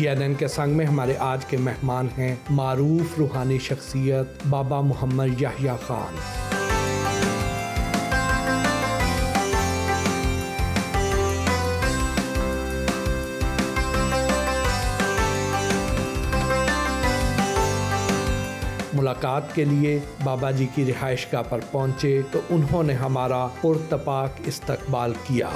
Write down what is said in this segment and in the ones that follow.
GNN के संग में हमारे आज के मेहमान हैं मारूफ रूहानी शख्सियत बाबा मोहम्मद याह्या खान। मुलाकात के लिए बाबा जी की रिहाइशगाह पर पहुंचे तो उन्होंने हमारा पुरतपाक इस्तकबाल किया।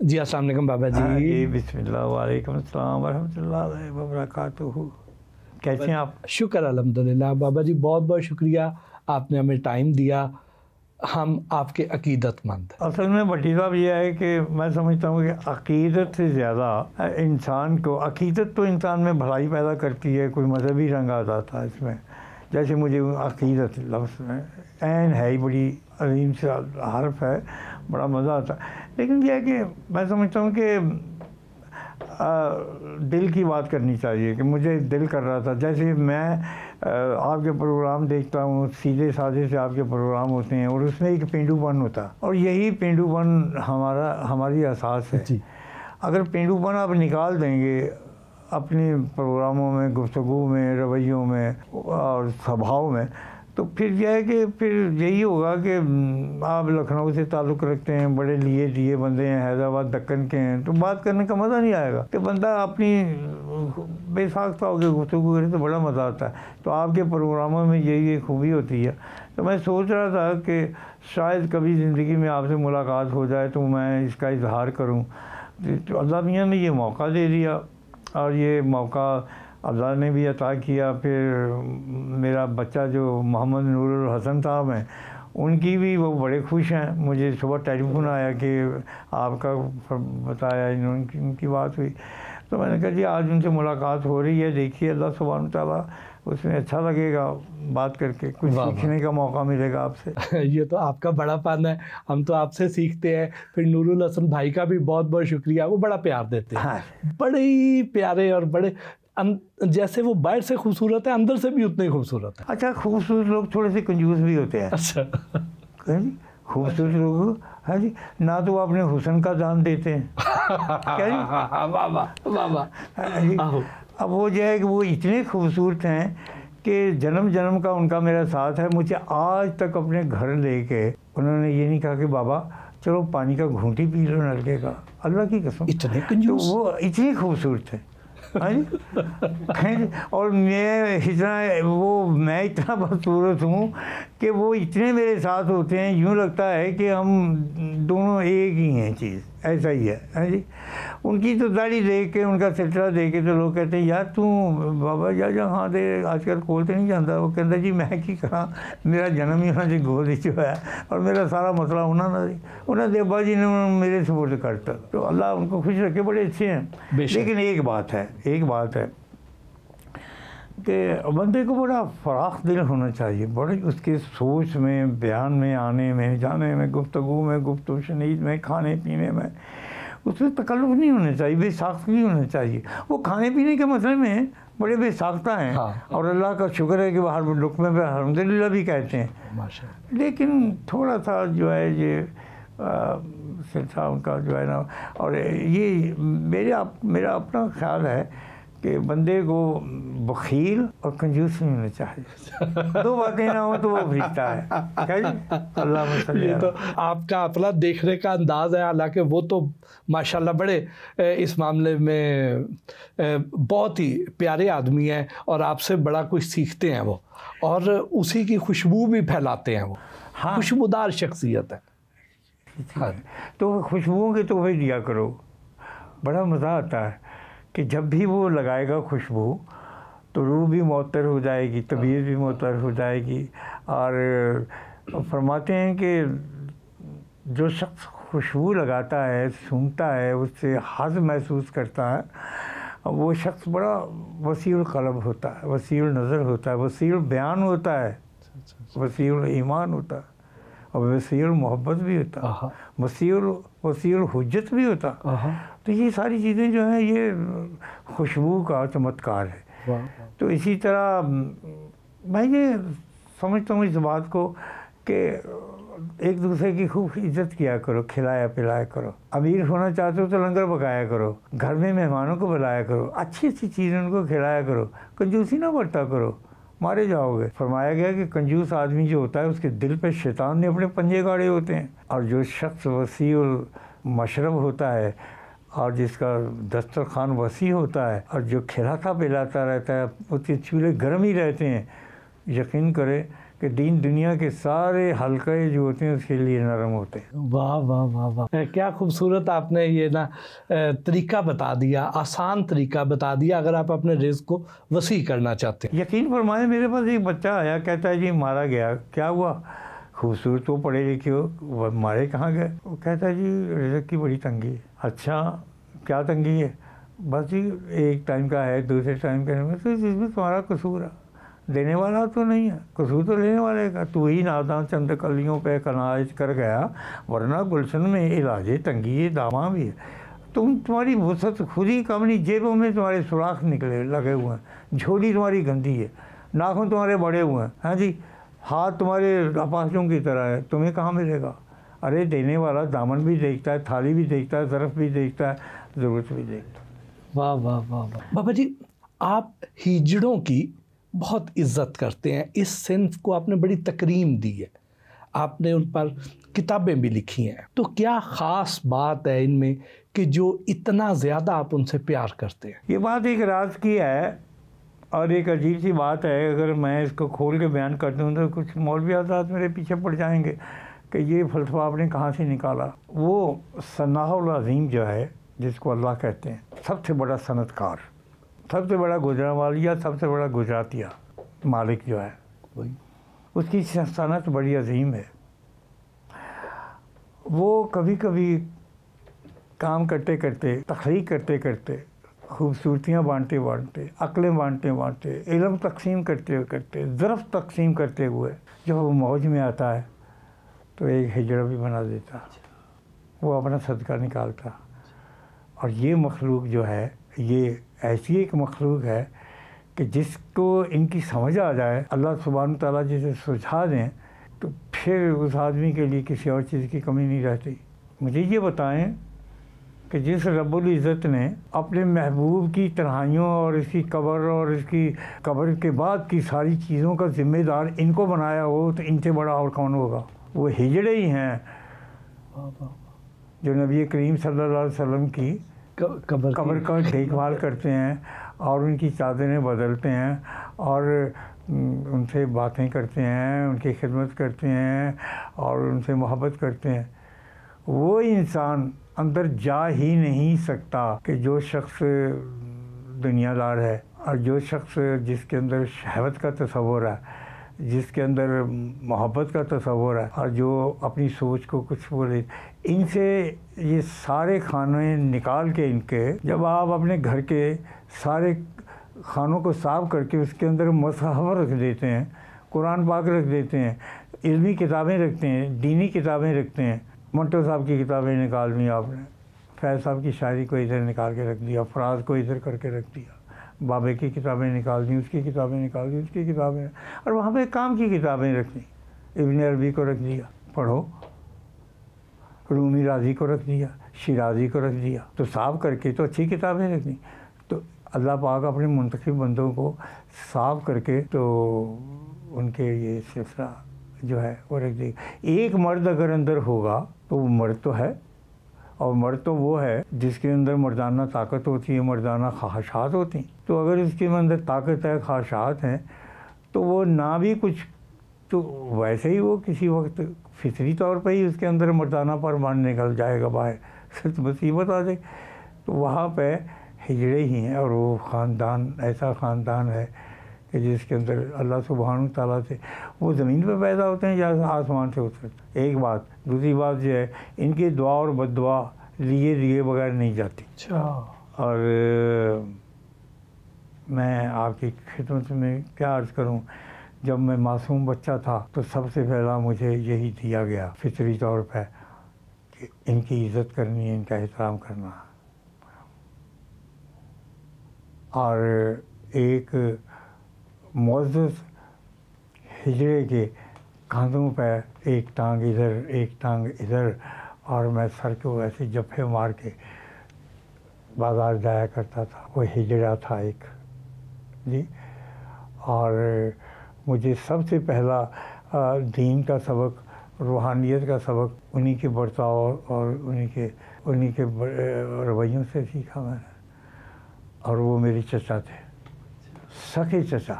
जी अस्सलाम वालेकुम बाबा जी। बिस्मिल्लाह वालेकुम अस्सलाम वरहमतुल्लाहि वबरकातुहू। कैसे हैं आप? शुक्र अल्हम्दुलिल्लाह बाबा जी, बहुत बहुत शुक्रिया, आपने हमें टाइम दिया, हम आपके अकीदतमंद। असल में भट्टी साहब ये है कि मैं समझता हूँ कि अकीदत से ज़्यादा इंसान को, अकीदत तो इंसान में भलाई पैदा करती है, कोई मजहबी रंग आ जाता है इसमें। जैसे मुझे अकीदत लफ्ज़ में ऐन है ही, बड़ी अजीम से हर्फ है, बड़ा मज़ा आता है। लेकिन यह है कि मैं समझता हूँ कि दिल की बात करनी चाहिए कि मुझे दिल कर रहा था। जैसे मैं आपके प्रोग्राम देखता हूँ, सीधे साधे से आपके प्रोग्राम होते हैं और उसमें एक पेंडूपन होता है और यही पेंडूपन हमारी एहसास है जी। अगर पेंडूपन आप निकाल देंगे अपने प्रोग्रामों में, गुफ्तगू में, रवैयों में और स्वभाव में, तो फिर यह है कि फिर यही होगा कि आप लखनऊ से ताल्लुक़ रखते हैं, बड़े लिए दिए बंदे हैं, हैदराबाद दक्कन के हैं, तो बात करने का मज़ा नहीं आएगा। कि बंदा अपनी बेसाख्ता होकर गुफ्तगू करे तो बड़ा मज़ा आता है। तो आपके प्रोग्रामों में यही खूबी होती है। तो मैं सोच रहा था कि शायद कभी ज़िंदगी में आपसे मुलाकात हो जाए तो मैं इसका इजहार करूँ। तो अल्लाह मियाँ ने ये मौका दे दिया और ये मौका अल्लाह ने भी अता किया। फिर मेरा बच्चा जो मोहम्मद नूरुल हसन साहब हैं, उनकी भी वो बड़े खुश हैं। मुझे सुबह टेलीफोन आया कि आपका बताया, उनकी बात हुई, तो मैंने कहा जी आज उनसे मुलाकात हो रही है, देखिए अल्लाह सुब्हान तआला उसमें अच्छा लगेगा बात करके, कुछ सीखने का मौका मिलेगा आपसे। ये तो आपका बड़ा पान है, हम तो आपसे सीखते हैं। फिर नूरुल हसन भाई का भी बहुत बहुत शुक्रिया, वो बड़ा प्यार देते हैं। हाँ। बड़े ही प्यारे और बड़े जैसे वो बाहर से खूबसूरत है, अंदर से भी उतने ही खूबसूरत है। अच्छा, खूबसूरत लोग थोड़े से कंजूस भी होते हैं। अच्छा खूबसूरत लोग, हाँ जी, ना तो वो अपने हुस्न का दान देते हैं। क्या जी? वाह वाह वाह। अब वो जो है कि वो इतने खूबसूरत हैं कि जन्म जन्म का उनका मेरा साथ है। मुझे आज तक अपने घर लेके उन्होंने ये नहीं कहा कि बाबा चलो पानी का घूंट ही पी लो नलके का, अल्लाह की कसम। इतने कंजूस, तो वो इतने खूबसूरत है। और मैं इतना बदसूरत हूँ कि वो इतने मेरे साथ होते हैं, यूँ लगता है कि हम दोनों एक ही हैं चीज़, ऐसा ही है जी। उनकी तो दाढ़ी देख के, उनका सिलसिला देख के तो लोग कहते हैं यार तू बाबा जा हाँ दे आजकल कोल तो नहीं जाता। वो कहता जी मैं की करा, मेरा जन्म ही उन्होंने गोद ही है और मेरा सारा मसला उन्होंने अब्बा जी ने मेरे सपोर्ट करता। तो अल्लाह उनको खुश रखे, बड़े अच्छे हैं। लेकिन एक बात है कि बंदे को बड़ा फराख दिल होना चाहिए, बड़े उसके सोच में, बयान में, आने में, जाने में, गुफ्तगू में, गुफ्तगू शनीद में, खाने पीने में, उसमें तकल्लुफ़ नहीं होना चाहिए, बेसाख्तगी होना चाहिए। वो खाने पीने के मसले में बड़े बेसाख्ता हैं। हाँ। और अल्लाह का शुक्र है कि वो हर लुक़मे पे अल्हम्दुलिल्लाह भी कहते हैं माशाअल्लाह। लेकिन थोड़ा सा जो है ये सिलसिला उनका जो है ना, और ये मेरा अपना ख्याल है कि बंदे को बखील और कंजूस नहीं होना चाहिए। दो बातें ना हो तो वो फरिश्ता है। अल्लाह। ये तो आपका अपना देखने का अंदाज़ है, हालांकि वो तो माशाल्लाह बड़े इस मामले में बहुत ही प्यारे आदमी हैं और आपसे बड़ा कुछ सीखते हैं वो, और उसी की खुशबू भी फैलाते हैं वो। हाँ। खुशबूदार शख्सियत है। हाँ। तो खुशबुओं के तोहफे दिया करो, बड़ा मज़ा आता है कि जब भी वो लगाएगा खुशबू तो रूह भी मुअत्तर हो जाएगी, तबीयत भी मुअत्तर हो जाएगी। और फरमाते हैं कि जो शख्स खुशबू लगाता है, सूंघता है, उससे हज़ महसूस करता है, वो शख्स बड़ा वसीउल क़ल्ब होता है, वसीउल नज़र होता है, वसीउल बयान होता है, वसीउल ईमान होता है, और वसीउल मोहब्बत भी होता है, वसीउल हुज्जत भी होता है। तो ये सारी चीज़ें जो हैं ये खुशबू का चमत्कार है। तो इसी तरह मैं ये समझता हूँ इस बात को कि एक दूसरे की खूब इज्जत किया करो, खिलाया पिलाया करो। अमीर होना चाहते हो तो लंगर पकाया करो, घर में मेहमानों को बुलाया करो, अच्छी अच्छी चीज़ें उनको खिलाया करो, कंजूसी ना बरता करो, मारे जाओगे। फरमाया गया कि कंजूस आदमी जो होता है उसके दिल पे शैतान ने अपने पंजे गाड़े होते हैं। और जो शख्स वसीउल मशरब होता है और जिसका दस्तरखान वसी होता है और जो खिलाता पिलाता रहता है, उसके चूल्हे गर्म ही रहते हैं, यकीन करें कि दीन दुनिया के सारे हल्के जो होते हैं उसके लिए नरम होते हैं। वाह वाह वाह वाह, क्या खूबसूरत आपने ये ना तरीका बता दिया, आसान तरीका बता दिया अगर आप अपने रिज़्क़ को वसी करना चाहते हैं। यकीन फरमाए, मेरे पास एक बच्चा आया, कहता है जी मारा गया। क्या हुआ? खूबसूरत हो, पढ़े लिखे हो, मारे कहाँ गए? वो कहता है जी रिज़्क़ की बड़ी तंगी है। अच्छा, क्या तंगी है? बस जी एक टाइम का है, दूसरे टाइम का नहीं। तो इसमें तुम्हारा कसूर है, देने वाला तो नहीं है, कसूर तो लेने वाले का। तू ही नादान चंद कलियों पे कनाज कर गया, वरना गुलशन में इलाजे तंगी दामा भी है। तुम्हारी वसत खुद ही कम नहीं, जेबों में तुम्हारे सुराख निकले लगे हुए हैं, झोली तुम्हारी गंदी है, नाखून तुम्हारे बड़े हुए हैं, हाँ जी, हाथ तुम्हारे अपाशों की तरह है, तुम्हें कहाँ मिलेगा? अरे देने वाला दामन भी देखता है, थाली भी देखता है, ज़रफ़ भी देखता है, ज़रूरत भी देखता है। वाह वाह वाह वाह। बाबा जी, आप हिजड़ों की बहुत इज्जत करते हैं, इस सिन्फ को आपने बड़ी तकरीम दी है, आपने उन पर किताबें भी लिखी हैं, तो क्या ख़ास बात है इनमें कि जो इतना ज़्यादा आप उनसे प्यार करते हैं? ये बात एक राज की है और एक अजीब सी बात है। अगर मैं इसको खोल के बयान कर दूँ तो कुछ मौलवी हज़रात मेरे पीछे पड़ जाएंगे कि ये फ़लसफ़ा आपने कहाँ से निकाला। वो सनाउल अज़ीम जो है, जिसको अल्लाह कहते हैं, सबसे बड़ा सनतकार, सबसे बड़ा गुजरावालिया, सबसे बड़ा गुजरातिया मालिक जो है, वही उसकी सनत बड़ी अजीम है। वो कभी कभी काम करते करते, तख्लीक करते करते, खूबसूरतियाँ बांटते बांटते, अक्लें बांटते बांटते, इल्म तकसीम करते करते, ज़रफ़ तकसीम करते हुए जब वो मौज में आता है तो एक हिजड़ा भी बना देता, वो अपना सदका निकालता। और ये मखलूक जो है, ये ऐसी एक मखलूक है कि जिसको इनकी समझ आ जाए, अल्लाह सुब्हान तआला जिसे सुझा दें, तो फिर उस आदमी के लिए किसी और चीज़ की कमी नहीं रहती। मुझे ये बताएं कि जिस रब्बुल इज़्ज़त ने अपने महबूब की तन्हाइयों और इसकी कब्र और इसकी कब्र के बाद की सारी चीज़ों का ज़िम्मेदार इनको बनाया हो, तो इनसे बड़ा और कौन होगा? वो हिजड़े ही हैं जो नबी करीम सल्लल्लाहु अलैहि वसल्लम की कब्र का देखभाल करते हैं और उनकी चादरें बदलते हैं और उनसे बातें करते हैं, उनकी खिदमत करते हैं और उनसे मोहब्बत करते हैं। वो इंसान अंदर जा ही नहीं सकता कि जो शख्स दुनियादार है और जो शख्स जिसके अंदर शहवत का तसव्वुर है, जिसके अंदर मोहब्बत का तसव्वुर है और जो अपनी सोच को कुछ बोले, इनसे ये सारे खाने निकाल के इनके, जब आप अपने घर के सारे खानों को साफ़ करके उसके अंदर मसहफ़ रख देते हैं, कुरान पाक रख देते हैं, इल्मी किताबें रखते हैं, दीनी किताबें रखते हैं। मंटो साहब की किताबें निकाल दी आपने, फैज़ साहब की शायरी को इधर निकाल के रख दिया, फराज को इधर करके रख दिया, बाबे की किताबें निकाल दी, उसकी किताबें निकाल दी, उसकी किताबें, और वहाँ पे काम की किताबें रख दी, इब्न अरबी को रख दिया, पढ़ो, रूमी राजी को रख दिया, शिराजी को रख दिया, तो साफ़ करके तो अच्छी किताबें रख दी। तो अल्लाह पाक अपने मुंतखब बंदों को साफ़ करके तो उनके ये सिलसिला जो है वो रख देगा। एक मर्द अगर अंदर होगा तो वो मर्द तो है, और मर्द तो वो है जिसके अंदर मर्दाना ताकत होती है, मर्दाना ख्वाहिशात होती हैं। तो अगर इसके अंदर ताकत है, ख्वाहिशात हैं, तो वो ना भी कुछ, तो वैसे ही वो किसी वक्त फितरी तौर पर ही उसके अंदर मर्दाना परमान निकल जाएगा बाहर, सिर्फ मुसीबत आ जाए। तो वहाँ पे हिजड़े ही हैं और वो ख़ानदान ऐसा ख़ानदान है कि जिसके अंदर अल्लाह सुब्हानहू तआला से वो ज़मीन पे पैदा होते हैं या आसमान से उतरते। एक बात, दूसरी बात जो है, इनकी दुआ और बद्दुआ लिए बगैर नहीं जाती। अच्छा। और मैं आपकी खिदमत में क्या अर्ज़ करूं, जब मैं मासूम बच्चा था तो सबसे पहला मुझे यही दिया गया फितरी तौर पर कि इनकी इज़्ज़त करनी है, इनका एहतराम करना। और एक मुअज़्ज़ज़ हिजड़े के कांधों पे एक टांग इधर एक टांग इधर, और मैं सर को ऐसे जफे मार के बाज़ार जाया करता था। वो हिजड़ा था एक जी। और मुझे सबसे पहला दीन का सबक, रूहानियत का सबक उन्हीं के बर्ताव और उन्हीं के रवैयों से सीखा मैंने। और वो मेरे चचा थे, सगे चचा।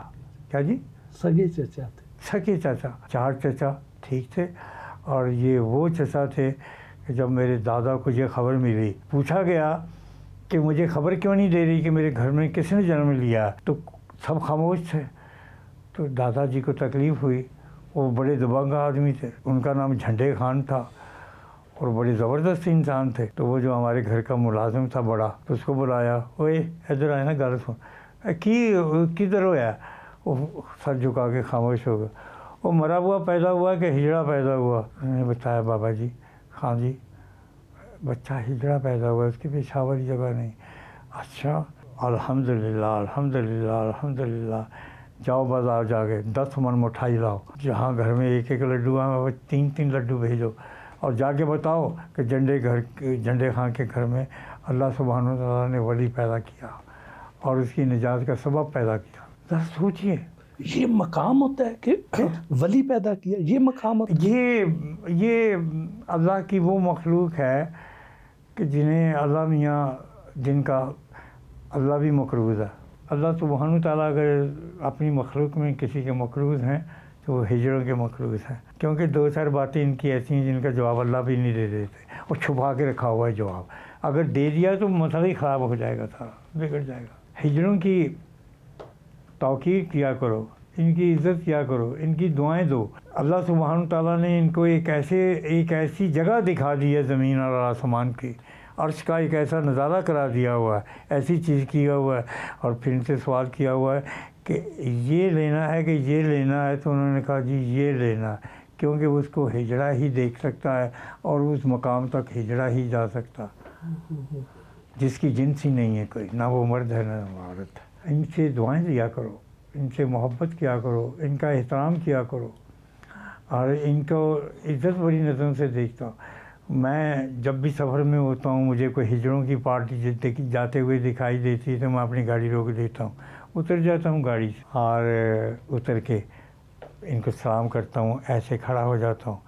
क्या जी? सगे चचा थे। सगे चाचा, 4 चचा ठीक थे। और ये वो चचा थे कि जब मेरे दादा को ये खबर मिली, पूछा गया कि मुझे खबर क्यों नहीं दे रही कि मेरे घर में किसने जन्म लिया, तो सब खामोश थे। तो दादाजी को तकलीफ़ हुई। वो बड़े दबंग आदमी थे, उनका नाम झंडे खान था और बड़े ज़बरदस्त इंसान थे। तो वो जो हमारे घर का मुलाजिम था बड़ा, तो उसको बुलाया, ओए इधर आए ना, गल सुन किधर होया। वो सर झुका के खामोश हो गया। वो मरा हुआ पैदा हुआ कि हिजड़ा पैदा हुआ? उन्होंने बताया, बाबा जी, हाँ जी, बच्चा हिजड़ा पैदा हुआ, उसकी पेशाब वाली जगह नहीं। अच्छा, अल्हम्दुलिल्लाह अल्हम्दुलिल्लाह अल्हम्दुलिल्लाह। जाओ बाज़ार जाके 10 मन मिठाई लाओ, जहाँ घर में 1-1 लड्डू है वो 3-3 लड्डू भेजो, और जाके बताओ कि झंडे खां के घर में अल्लाह सुब्हान व तआला ने वली पैदा किया और उसकी निजात का सबब पैदा किया। ज़रा सोचिए, ये मकाम होता है कि वली पैदा किया, ये मकाम होता है। ये अल्लाह की वो मखलूक है कि जिन्हें अल्लाह मियाँ, जिनका अल्लाह भी मकरूज़ है। अल्लाह सुब्हान व तआला अगर अपनी मखलूक में किसी के मकरूज़ हैं तो वो हिजड़ों के मकरूज़ हैं, क्योंकि 2-4 बातें इनकी ऐसी हैं जिनका जवाब अल्लाह भी नहीं दे देते, और छुपा के रखा हुआ है जवाब। अगर दे दिया तो मसला ही ख़राब हो जाएगा, सारा बिगड़ जाएगा। हिजड़ों की तौक़ीर किया करो, इनकी इज़्ज़त किया करो, इनकी दुआएं दो। अल्लाह सुब्हान व तआला ने इनको एक ऐसी जगह दिखा दी है ज़मीन और आसमान की, अर्श का एक ऐसा नज़ारा करा दिया हुआ है, ऐसी चीज़ किया हुआ है। और फिर इनसे सवाल किया हुआ है कि ये लेना है कि ये लेना है, तो उन्होंने कहा जी ये लेना है, क्योंकि उसको हिजड़ा ही देख सकता है और उस मकाम तक हिजड़ा ही जा सकता, जिसकी जिन्स ही नहीं है कोई, ना वो मर्द है ना वो औरत है। इनसे दुआएं दिया करो, इनसे मोहब्बत किया करो, इनका एहतराम किया करो, और इनको इज़्ज़त बड़ी नज़रों से देखता हूँ। मैं जब भी सफ़र में होता हूँ, मुझे कोई हिजड़ों की पार्टी जाते हुए दिखाई देती है तो मैं अपनी गाड़ी रोक देता हूँ, उतर जाता हूँ गाड़ी से, और उतर के इनको सलाम करता हूँ, ऐसे खड़ा हो जाता हूँ,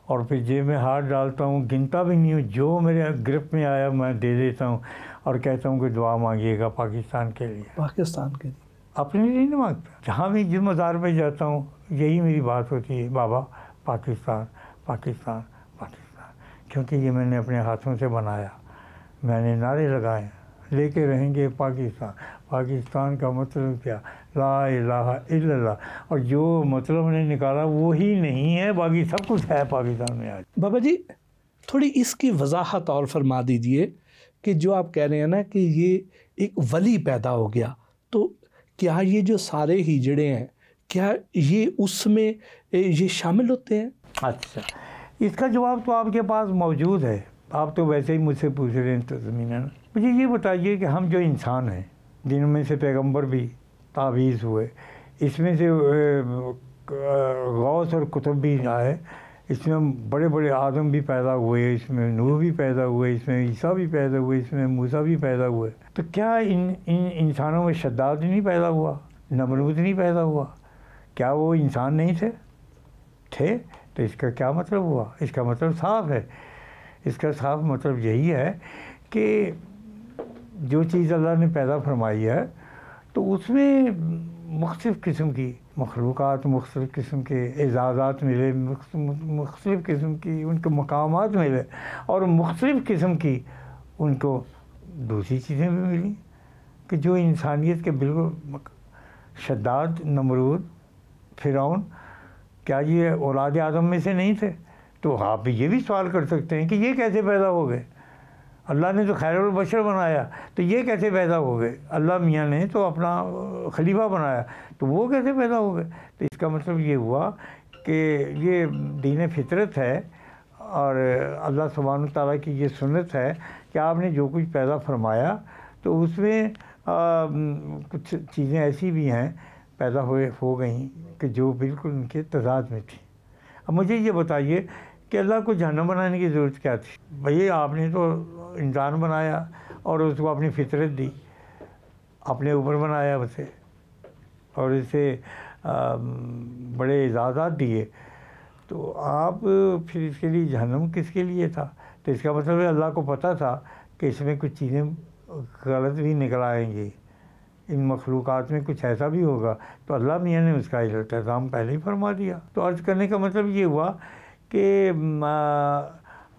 और फिर जेब में हाथ डालता हूँ, गिनता भी नहीं हूँ, जो मेरे ग्रिप में आया मैं दे देता हूँ, और कहता हूँ कि दुआ मांगिएगा पाकिस्तान के लिए। पाकिस्तान के लिए, अपने लिए नहीं मांगता। जहाँ भी जिस मज़ार पे जाता हूँ यही मेरी बात होती है, बाबा पाकिस्तान पाकिस्तान पाकिस्तान, क्योंकि ये मैंने अपने हाथों से बनाया, मैंने नारे लगाए, लेके रहेंगे पाकिस्तान। पाकिस्तान का मतलब क्या? ला इलाहा इल्लल्लाह। और जो मतलब मैंने निकाला वो ही नहीं है, बाकी सब कुछ है पाकिस्तान में आज। बाबा जी, थोड़ी इसकी वजाहत और फरमा दीजिए कि जो आप कह रहे हैं ना कि ये एक वली पैदा हो गया, तो क्या ये जो सारे हिजड़े हैं, क्या ये उसमें ये शामिल होते हैं? अच्छा, इसका जवाब तो आपके पास मौजूद है, आप तो वैसे ही मुझसे पूछ रहे हैं तो ज़मीन। मुझे ये बताइए कि हम जो इंसान हैं, जिनमें से पैगंबर भी तावीज़ हुए, इसमें से गौस और कुतुब भी आए, इसमें बड़े बड़े आदम भी पैदा हुए, इसमें नूह भी पैदा हुए, इसमें ईसा भी पैदा हुए, इसमें मूसा भी पैदा हुए, तो क्या इन इंसानों में शद्दाद नहीं पैदा हुआ, नमरूद नहीं पैदा हुआ? क्या वो इंसान नहीं थे? तो इसका क्या मतलब हुआ? इसका मतलब साफ है, इसका साफ मतलब यही है कि जो चीज़ अल्लाह ने पैदा फरमाई है तो उसमें मुख्तलिफ़ किस्म की मखलूक़ात, मुख्तलिफ़ किस्म के एजाज़ात मिले, मुख्तलिफ़ किस्म की उनके मकामात मिले, और मुख्तलिफ़ किस्म की उनको दूसरी चीज़ें भी मिली कि जो इंसानियत के बिल्कुल शद्दाद, नमरूद, फ़िरौन, क्या ये औलाद आदम में से नहीं थे? तो आप ये भी सवाल कर सकते हैं कि ये कैसे पैदा हो गए? अल्लाह ने तो खैरुल बशर बनाया, तो ये कैसे पैदा हो गए? अल्लाह मियाँ ने तो अपना खलीफा बनाया, तो वो कैसे पैदा हो गए? तो इसका मतलब ये हुआ कि ये दीन फितरत है और अल्लाह सुब्हान तआला की ये सुन्नत है कि आपने जो कुछ पैदा फरमाया तो उसमें कुछ चीज़ें ऐसी भी हैं पैदा हो गई कि जो बिल्कुल उनके तज़ाद में थी। अब मुझे ये बताइए कि अल्लाह को जहन्नम बनाने की ज़रूरत क्या थी? भैया आपने तो इंसान बनाया और उसको अपनी फितरत दी, अपने ऊपर बनाया उसे, और इसे बड़े इजाज़ात दिए, तो आप फिर इसके लिए जहन्नम किसके लिए था? तो इसका मतलब है अल्लाह को पता था कि इसमें कुछ चीज़ें गलत भी निकल आएंगी, इन मखलूक़ात में कुछ ऐसा भी होगा, तो अल्लाह मियाँ ने उसका इंतज़ाम पहले ही फरमा दिया। तो अर्ज़ करने का मतलब ये हुआ कि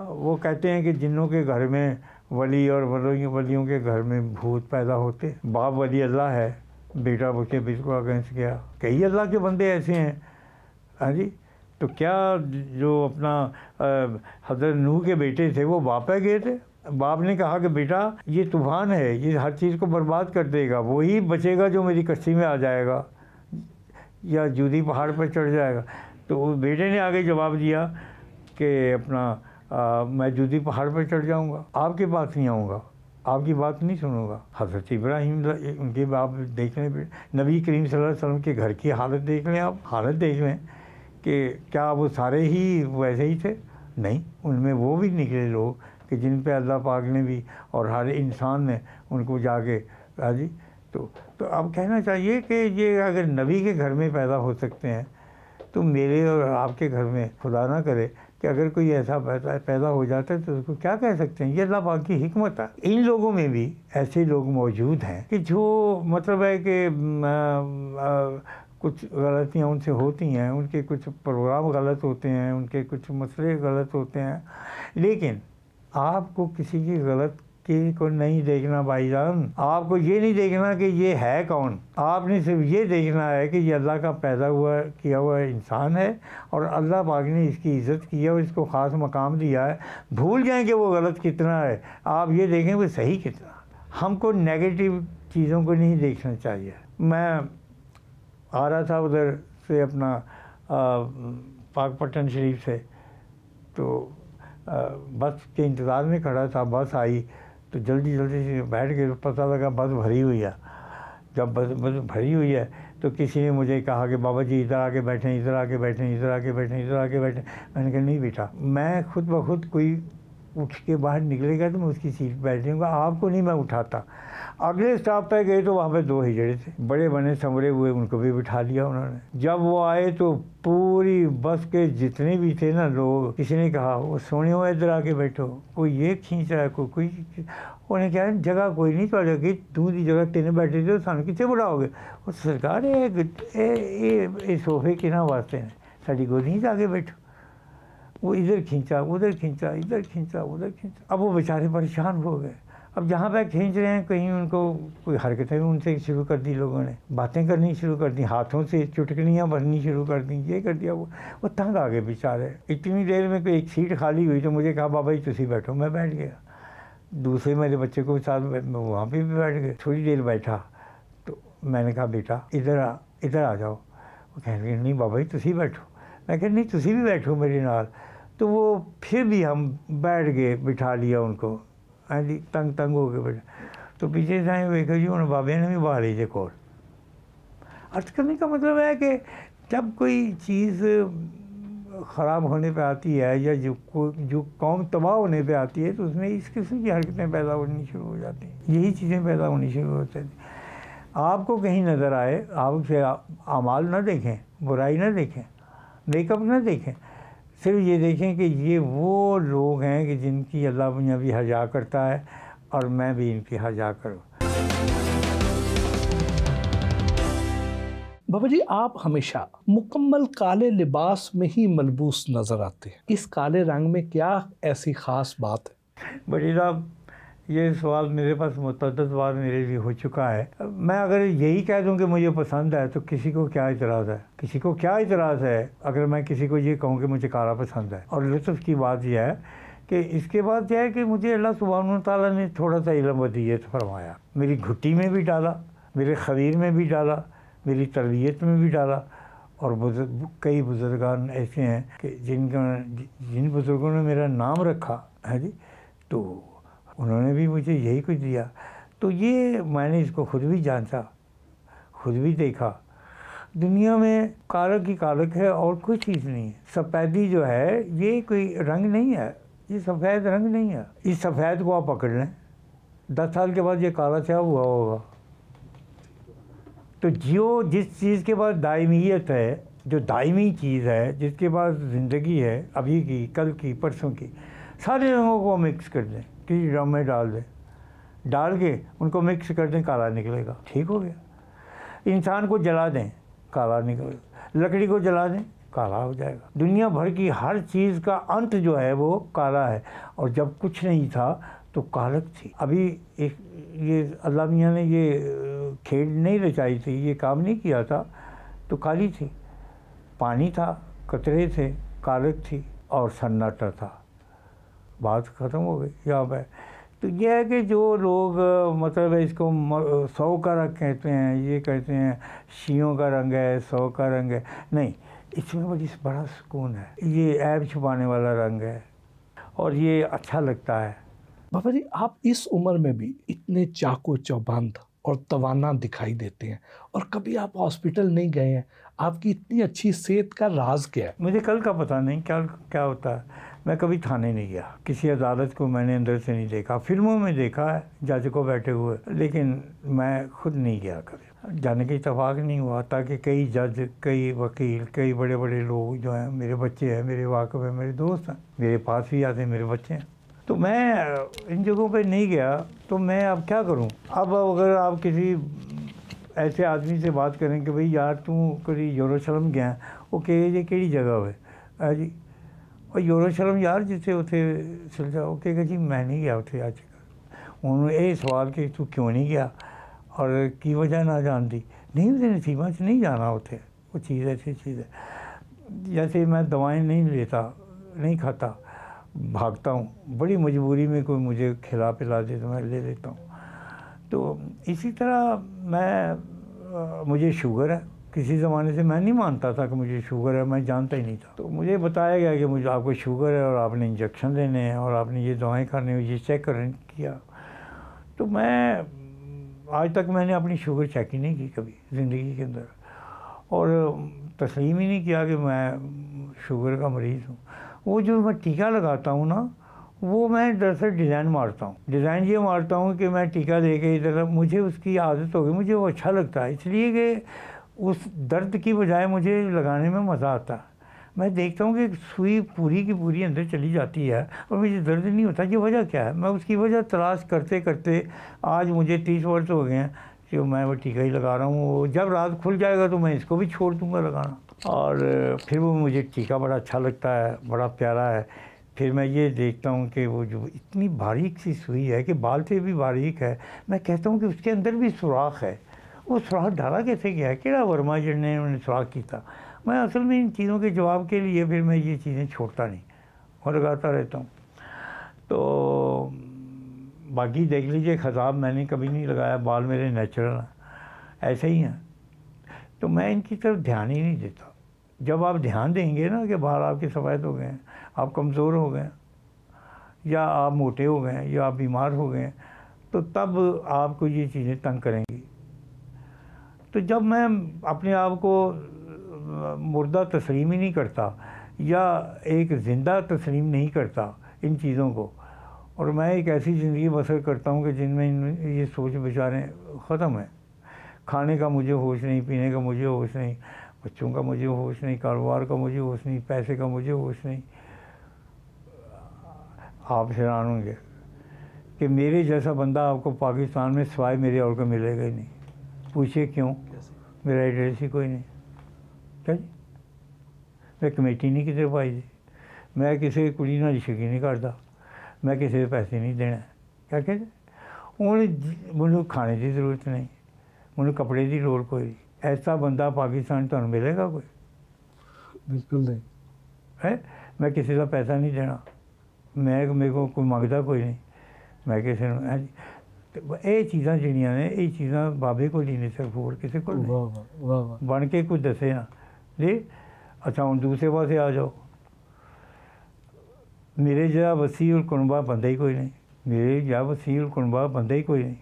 वो कहते हैं कि जिन्नों के घर में वली और वलियों के घर में भूत पैदा होते। बाप वली अल्लाह है, बेटा उसके बिल्कुल अगेंस्ट गया। कई अल्लाह के बंदे ऐसे हैं, हाँ जी। तो क्या जो अपना हज़रत नूह के बेटे थे वो बाप पे गए थे? बाप ने कहा कि बेटा ये तूफ़ान है, ये हर चीज़ को बर्बाद कर देगा, वही बचेगा जो मेरी कश्ती में आ जाएगा या जूदी पहाड़ पर चढ़ जाएगा। तो बेटे ने आगे जवाब दिया कि अपना मैं जूदी पहाड़ पर चढ़ जाऊंगा, आपके पास नहीं आऊँगा, आपकी बात नहीं सुनूंगा। हज़रत इब्राहीम उनके बाप देख लें, नबी करीम सल्लल्लाहु अलैहि वसल्लम के घर की हालत देख लें, आप हालत देख लें कि क्या वो सारे ही वैसे ही थे? नहीं, उनमें वो भी निकले लोग कि जिन पे अल्लाह पाक ने भी और हर इंसान ने उनको जाके जी। तो अब कहना चाहिए कि ये अगर नबी के घर में पैदा हो सकते हैं तो मेरे और आपके घर में खुदा ना करे कि अगर कोई ऐसा पैदा हो जाता है तो उसको क्या कह सकते हैं? ये अल्लाह पाक की हिकमत है। इन लोगों में भी ऐसे लोग मौजूद हैं कि जो मतलब है कि कुछ गलतियाँ उनसे होती हैं, उनके कुछ प्रोग्राम गलत होते हैं, उनके कुछ मसले गलत होते हैं, लेकिन आपको किसी की गलत की को नहीं देखना भाईजान। आपको ये नहीं देखना कि ये है कौन, आपने सिर्फ ये देखना है कि ये अल्लाह का पैदा हुआ किया हुआ इंसान है और अल्लाह पाक ने इसकी इज़्ज़त की है और इसको ख़ास मकाम दिया है। भूल जाएं कि वो गलत कितना है, आप ये देखें वो सही कितना। हमको नेगेटिव चीज़ों को नहीं देखना चाहिए। मैं आ रहा था उधर से अपना पाकपट्टन शरीफ से, तो बस के इंतज़ार में खड़ा था। बस आई तो जल्दी जल्दी से बैठ के पता लगा बस भरी हुई है। जब बस भरी हुई है तो किसी ने मुझे कहा कि बाबा जी इधर आके बैठें, इधर आके बैठें, इधर आके बैठें, इधर आके बैठें। मैंने कहा नहीं बेटा, मैं खुद ब खुद कोई उठ के बाहर निकलेगा तो मैं उसकी सीट पर बैठ जाऊँगा, आपको नहीं मैं उठाता। अगले स्टॉप पे गए तो वहाँ पे दो हिजड़े थे, बड़े बने संवरे हुए, उनको भी बिठा लिया उन्होंने। जब वो आए तो पूरी बस के जितने भी थे ना लोग, किसी ने कहा वो सोने हुआ इधर आके बैठो, कोई ये खींच रहा है, कोई उन्हें क्या है जगह कोई नहीं पड़ कि तू दी जगह तेने बैठे थे सानू कितने बुलाओगे। और सरकार ये सोफे के ना वास्ते हैं, साड़ी गोदी जाके बैठो। वो इधर खींचा, उधर खींचा, इधर खींचा, उधर खींचा। अब वो बेचारे परेशान हो गए। अब जहाँ पे खींच रहे हैं कहीं उनको कोई हरकतें भी उनसे शुरू कर दी, लोगों ने बातें करनी शुरू कर दी, हाथों से चुटकलियाँ भरनी शुरू कर दी, ये कर दिया। वो तंग आ गए बेचारे। इतनी देर में कोई एक सीट खाली हुई तो मुझे कहा बाबा जी तुसी बैठो, मैं बैठ गया। दूसरे मेरे बच्चे को साथ वहाँ पर भी बैठ गए। थोड़ी देर बैठा तो मैंने कहा बेटा इधर आ जाओ। वो कहने लगे नहीं बाबा जी तुसी बैठो। मैं कहा नहीं तुसी भी बैठो मेरे नाल। तो वो फिर भी हम बैठ गए, बिठा लिया उनको। हाँ जी, तंग हो गए बेटा। तो पीछे से देखो जी उन्होंने बाबे ने भी बहा लीजिए कोल। अर्ज करने का मतलब है कि जब कोई चीज़ ख़राब होने पे आती है या जो कौम तबाह होने पे आती है तो उसमें इस किस्म की हरकतें पैदा होनी शुरू हो जाती हैं, यही चीज़ें पैदा होनी शुरू होती हैं। आपको कहीं नज़र आए, आप उसे अमाल ना देखें, बुराई ना देखें, मेकअप ना देखें, सिर्फ ये देखें कि ये वो लोग हैं कि जिनकी अल्लाह मियाँ भी हजा करता है और मैं भी इनकी हजा करूँ। बाबा जी आप हमेशा मुकम्मल काले लिबास में ही मलबूस नज़र आते हैं, इस काले रंग में क्या ऐसी ख़ास बात है? बड़ी साहब ये सवाल मेरे पास मुतअद्दिद बार मेरे लिए हो चुका है। मैं अगर यही कह दूं कि मुझे पसंद है तो किसी को क्या इतराज़ है? किसी को क्या इतराज़ है अगर मैं किसी को ये कहूँ कि मुझे काला पसंद है? और लुत्फ़ की बात यह है कि इसके बाद यह है कि मुझे अल्लाह सुब्हानहू व तआला ने थोड़ा सा इल्म वदीयत फरमाया, मेरी घुट्टी में भी डाला, मेरे खबीर में भी डाला, मेरी तरबियत में भी डाला। और कई बुज़ुर्गान ऐसे हैं कि जिन बुज़ुर्गों ने मेरा नाम रखा है जी, तो उन्होंने भी मुझे यही कुछ दिया। तो ये मैंने इसको ख़ुद भी जांचा, ख़ुद भी देखा दुनिया में कारक ही कारक है और कोई चीज़ नहीं है। सफ़ेदी जो है ये कोई रंग नहीं है, ये सफ़ेद रंग नहीं है। इस सफ़ेद को आप पकड़ लें, 10 साल के बाद ये काला क्या हुआ होगा। तो जो जिस चीज़ के पास दायमियत है, जो दायमी चीज़ है, जिसके पास ज़िंदगी है अभी की, कल की, परसों की, सारे रंगों को मिक्स कर दें, किसी ड्रम में डाल दें, डाल के उनको मिक्स कर दें, काला निकलेगा, ठीक हो गया। इंसान को जला दें, काला निकलेगा। लकड़ी को जला दें, काला हो जाएगा। दुनिया भर की हर चीज़ का अंत जो है वो काला है। और जब कुछ नहीं था तो कालक थी। अभी एक ये अल्लाह मियाँ ने ये खेल नहीं रचाई थी, ये काम नहीं किया था तो काली थी। पानी था, कतरे थे, कालक थी और सन्नाटा था। बात ख़त्म हो गई यहाँ पर। तो यह है कि जो लोग मतलब इसको 100 का रंग कहते हैं, ये कहते हैं शियों का रंग है, 100 का रंग है, नहीं, इसमें बड़ा सुकून है। ये ऐब छुपाने वाला रंग है और ये अच्छा लगता है। बाबा जी, आप इस उम्र में भी इतने चाको चौबंद और तवाना दिखाई देते हैं, और कभी आप हॉस्पिटल नहीं गए हैं। आपकी इतनी अच्छी सेहत का राज क्या है? मुझे कल का पता नहीं क्या होता है। मैं कभी थाने नहीं गया, किसी अदालत को मैंने अंदर से नहीं देखा। फिल्मों में देखा है जज को बैठे हुए, लेकिन मैं खुद नहीं गया कभी। जाने का इत्तेफाक नहीं हुआ, ताकि कई जज, कई वकील, कई बड़े बड़े लोग जो हैं, मेरे बच्चे हैं, मेरे वाकफ हैं, मेरे दोस्त हैं, मेरे पास भी आते हैं, मेरे बच्चे हैं। तो मैं इन जगहों पे नहीं गया, तो मैं अब क्या करूं। अब अगर आप किसी ऐसे आदमी से बात करें कि भाई यार तू कभी यरूशलेम गया, वो कहे केड़ी जगह है जी, और यरूशलेम यार जिथे उत्थे चल जाओ, कहेगा जी मैं नहीं गया उत्थे अज। उन्होंने ये सवाल कि तू क्यों नहीं गया और की वजह ना जानती, नहीं उसे नसीबा च नहीं जाना उत्थे, वो चीज़ ऐसी चीज़ है। जैसे मैं दवाएं नहीं लेता, नहीं खाता, भागता हूँ, बड़ी मजबूरी में कोई मुझे खिला पिला दे तो मैं ले लेता हूँ। तो इसी तरह मुझे शुगर है। किसी ज़माने से मैं नहीं मानता था कि मुझे शुगर है, मैं जानता ही नहीं था। तो मुझे बताया गया कि मुझे आपको शुगर है और आपने इंजेक्शन लेने हैं और आपने ये दवाएं खाने हैं, ये चेक करने किया। तो मैं आज तक मैंने अपनी शुगर चेक ही नहीं की कभी ज़िंदगी के अंदर, और तस्लीम ही नहीं किया कि मैं शुगर का मरीज़ हूँ। वो जो मैं टीका लगाता हूँ ना, वो मैं दरअसल डिज़ाइन मारता हूँ। डिज़ाइन ये मारता हूँ कि मैं टीका दे के इधर, मुझे उसकी आदत हो गई, मुझे वो अच्छा लगता है, इसलिए कि उस दर्द की बजाय मुझे लगाने में मज़ा आता है। मैं देखता हूँ कि सुई पूरी की पूरी अंदर चली जाती है और मुझे दर्द नहीं होता। ये वजह क्या है? मैं उसकी वजह तलाश करते करते आज मुझे 30 वर्ष हो गए हैं कि मैं वो टीका ही लगा रहा हूँ। जब रात खुल जाएगा तो मैं इसको भी छोड़ दूँगा लगाना, और फिर वो मुझे टीका बड़ा अच्छा लगता है, बड़ा प्यारा है। फिर मैं ये देखता हूँ कि वो जो इतनी बारीक सी सुई है कि बाल से भी बारीक है, मैं कहता हूँ कि उसके अंदर भी सुराख है। वो सुराख डाला कैसे गया है? केड़ा वर्मा जी ने उन्हें सुराख किया? मैं असल में इन चीज़ों के जवाब के लिए फिर मैं ये चीज़ें छोड़ता नहीं और लगाता रहता हूँ। तो बाकी देख लीजिए, खजाब मैंने कभी नहीं लगाया, बाल मेरे नेचुरल हैं, ऐसे ही हैं। तो मैं इनकी तरफ ध्यान ही नहीं देता। जब आप ध्यान देंगे ना कि बाल आपके सफ़ेद हो गए हैं, आप कमज़ोर हो गए, या आप मोटे हो गए, या आप बीमार हो गए, तो तब आपको ये चीज़ें तंग करेंगी। तो जब मैं अपने आप को मुर्दा तस्लीम ही नहीं करता या एक ज़िंदा तस्लीम नहीं करता इन चीज़ों को, और मैं एक ऐसी ज़िंदगी बसर करता हूँ कि जिनमें ये सोच विचारें ख़त्म है। खाने का मुझे होश नहीं, पीने का मुझे होश नहीं, बच्चों का मुझे होश नहीं, कारोबार का मुझे होश नहीं, पैसे का मुझे होश नहीं। आप हैरान होंगे कि मेरे जैसा बंदा आपको पाकिस्तान में सिवाय मेरे और को मिलेगा ही नहीं। पूछिए क्यों? मेरा एड्रेस ही कोई नहीं। क्या जी? मैं कमेटी नहीं किसी पाई जी, मैं किसी कुड़ी नाल इश्क नहीं करता, मैं किसी के पैसे नहीं देना। क्या कहते? हूँ मैं खाने की ज़रूरत नहीं, मैं कपड़े की लोड़ कोई नहीं। ऐसा बंदा पाकिस्तान तुहानू मिलेगा कोई? बिल्कुल नहीं है। मैं किसी का पैसा नहीं देना, मैं मेरे को कोई मंगता कोई नहीं, मैं किसी है जी। ये चीज़ां जिहड़ियां ने, ये चीज़ां बाबे को ही नहीं, सिर्फ होर किसी को नहीं। बन के कुछ दसे ना जी। अच्छा हुण दूसरे पासे आ जाओ, मेरे जहा वसी उल कुनबा बंदा ही कोई नहीं, मेरे जहा वसी उल कुनबा बंदा ही कोई नहीं।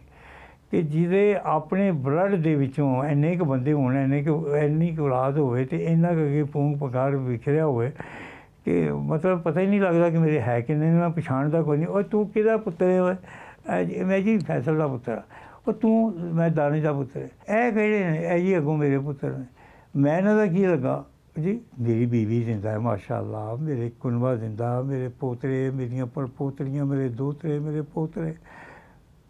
कि जिहदे अपने ब्लड दे विचों इन्ने क बंदे होण, इन्नी क औलाद होवे ते इन्ना क अगे पूंग पगार विखरिया होवे कि मतलब पता ही नहीं लगता कि मेरे है किन्ने, मैं पछाणदा कोई नहीं। और तू किहदा पुत्तर है ओए? मैं जी फैसल दा पुत्तर हाँ। और तू? मैं दाने दा पुत्तर है। ए किहड़े ने? ए जी अगों मेरे पुत्तर ने। मैं इन्हां दा की लगा जी? मेरी बीवी जिंदा है माशाअल्लाह, मेरे कुनबा जिंदा, मेरे पोतरे, मेरियां पोतरियां, मेरे दोतरे, मेरे पोतरे,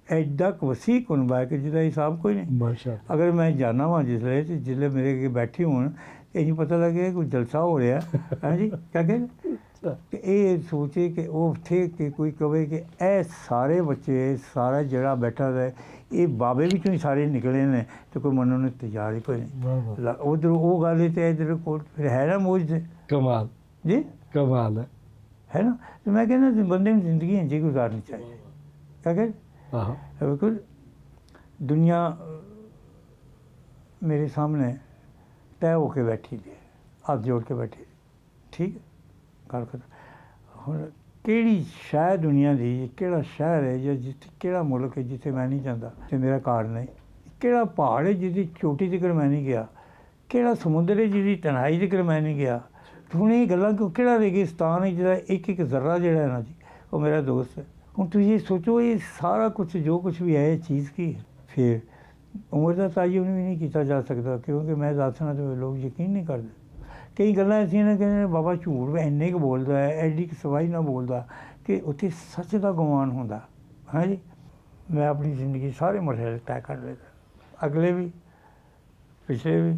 एड्डा वसी कुनबा है कि जिसका हिसाब कोई नहीं। माशाअल्लाह। अगर मैं जाना वहाँ जिसले तो जिसले मेरे अगे बैठे होन ये पता लगे कोई जलसा हो रहा है जी क्या कहते कि ये सोचे कि वो थे कि कोई कहे कि ए सारे बच्चे सारा जड़ा बैठा है ये बाबे भी सारे निकले ने तो कोई मनों ने तैयार ही कोई नहीं। उधर वो गल तो इधर कोल फिर है ना मौज से कमाल जी, कमाल है ना। तो मैं कहना बंदे में जिंदगी इंज ही गुजारनी चाहिए। क्या कहते बिल्कुल। दुनिया मेरे सामने तय होके बैठी थी, हाथ जोड़ के बैठी, ठीक है गल खत्म। हुण केड़ी शह दुनिया दी केड़ा शहर है या जिथे केड़ा मुल्क है जिथे मैं नहीं जाता ते मेरा कार नहीं, केड़ा पहाड़ है जिसकी चोटी तक मैं नहीं गया, केड़ा समुद्र है जिसकी तनाई तक मैं नहीं गया। हुण ये गल्लां केड़ा रेगिस्तान है जिहदा एक एक जर्रा जिहड़ा है ना जी वो मेरा दोस्त है। हुण तुसीं सोचो ये सारा कुछ जो कुछ भी है ये चीज़ की है। फिर उम्र का तायन भी नहीं किया जा सकता क्योंकि मैं दसना तो लोग यकीन नहीं करते। कई गल्लां ऐसियां ने कहते बाबा झूठ इन्ने क बोलता है एडी क सवाई ना बोलता कि उत्थे सच का गुमान होंदा। हाँ जी, मैं अपनी ज़िंदगी सारे मरहले तय कर लेता, अगले भी पिछले भी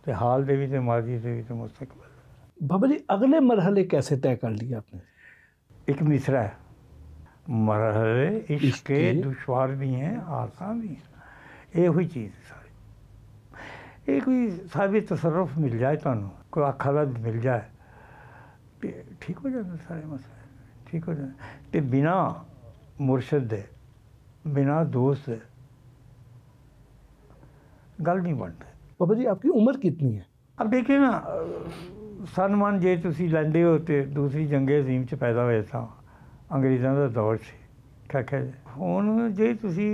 तो हाल दे भी तो माजी दे भी तो मुस्तकबिल। बाबा जी अगले मरहले कैसे तय कर लिए आपने? एक मिसरा है, मरहले इश्क दुश्वार भी हैं आसान भी हैं, ये हुई चीज़ सारी। ये कोई साहब तसरफ मिल जाए तो कोई आखा मिल जाए तो ठीक हो जाते सारे मसले, ठीक हो जाते। तो बिना मुर्शद दे बिना दोस्त दे गल नहीं बनती। बाबा जी आपकी उम्र कितनी है? अब देखिए ना सन मन जे तुसी लैंदे हो तो दूसरी जंगे अजीम च पैदा होए था, अंग्रेज़ों का दौर से क्या हुण जे तुसी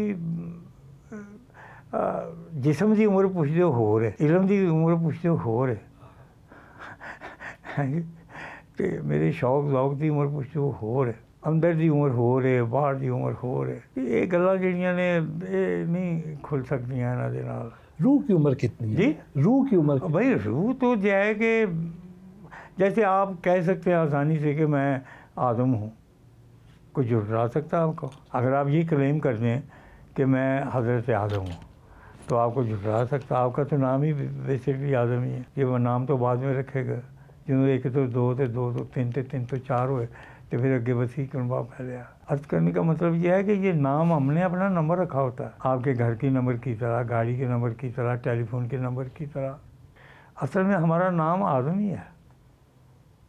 जिसम की उम्र पुछते हो होर है, इलम की उम्र पुछते हो होर है, तो मेरे शौक शौक की उम्र पुछते हो होर है, अंदर की उम्र होर है, बाहर की उम्र होर है। ये गल्लां जिहड़ियां ने ये नहीं खुल सकदियां इन्हां दे नाल। रूह की उम्र कितनी है जी? रूह की उम्र भाई रूह तो जो है कि जैसे आप कह सकते हैं आसानी से कि मैं आदम हूँ, कोई झुठला सकता है आपको? अगर आप ये क्लेम कर दें कि मैं हज़रत आदम हूँ तो आपको झुठला सकता? आपका तो नाम ही बेसिकली आदम ही है, ये वो नाम तो बाद में रखेगा। जो एक तो दो तो तीन तो चार हुए तो फिर अगे वसी कुनबा फैलिया। अर्ज करने का मतलब यह है कि ये नाम हमने अपना नंबर रखा होता है, आपके घर के नंबर की तरह, गाड़ी के नंबर की तरह, टेलीफोन के नंबर की तरह। असल में हमारा नाम आदम ही है,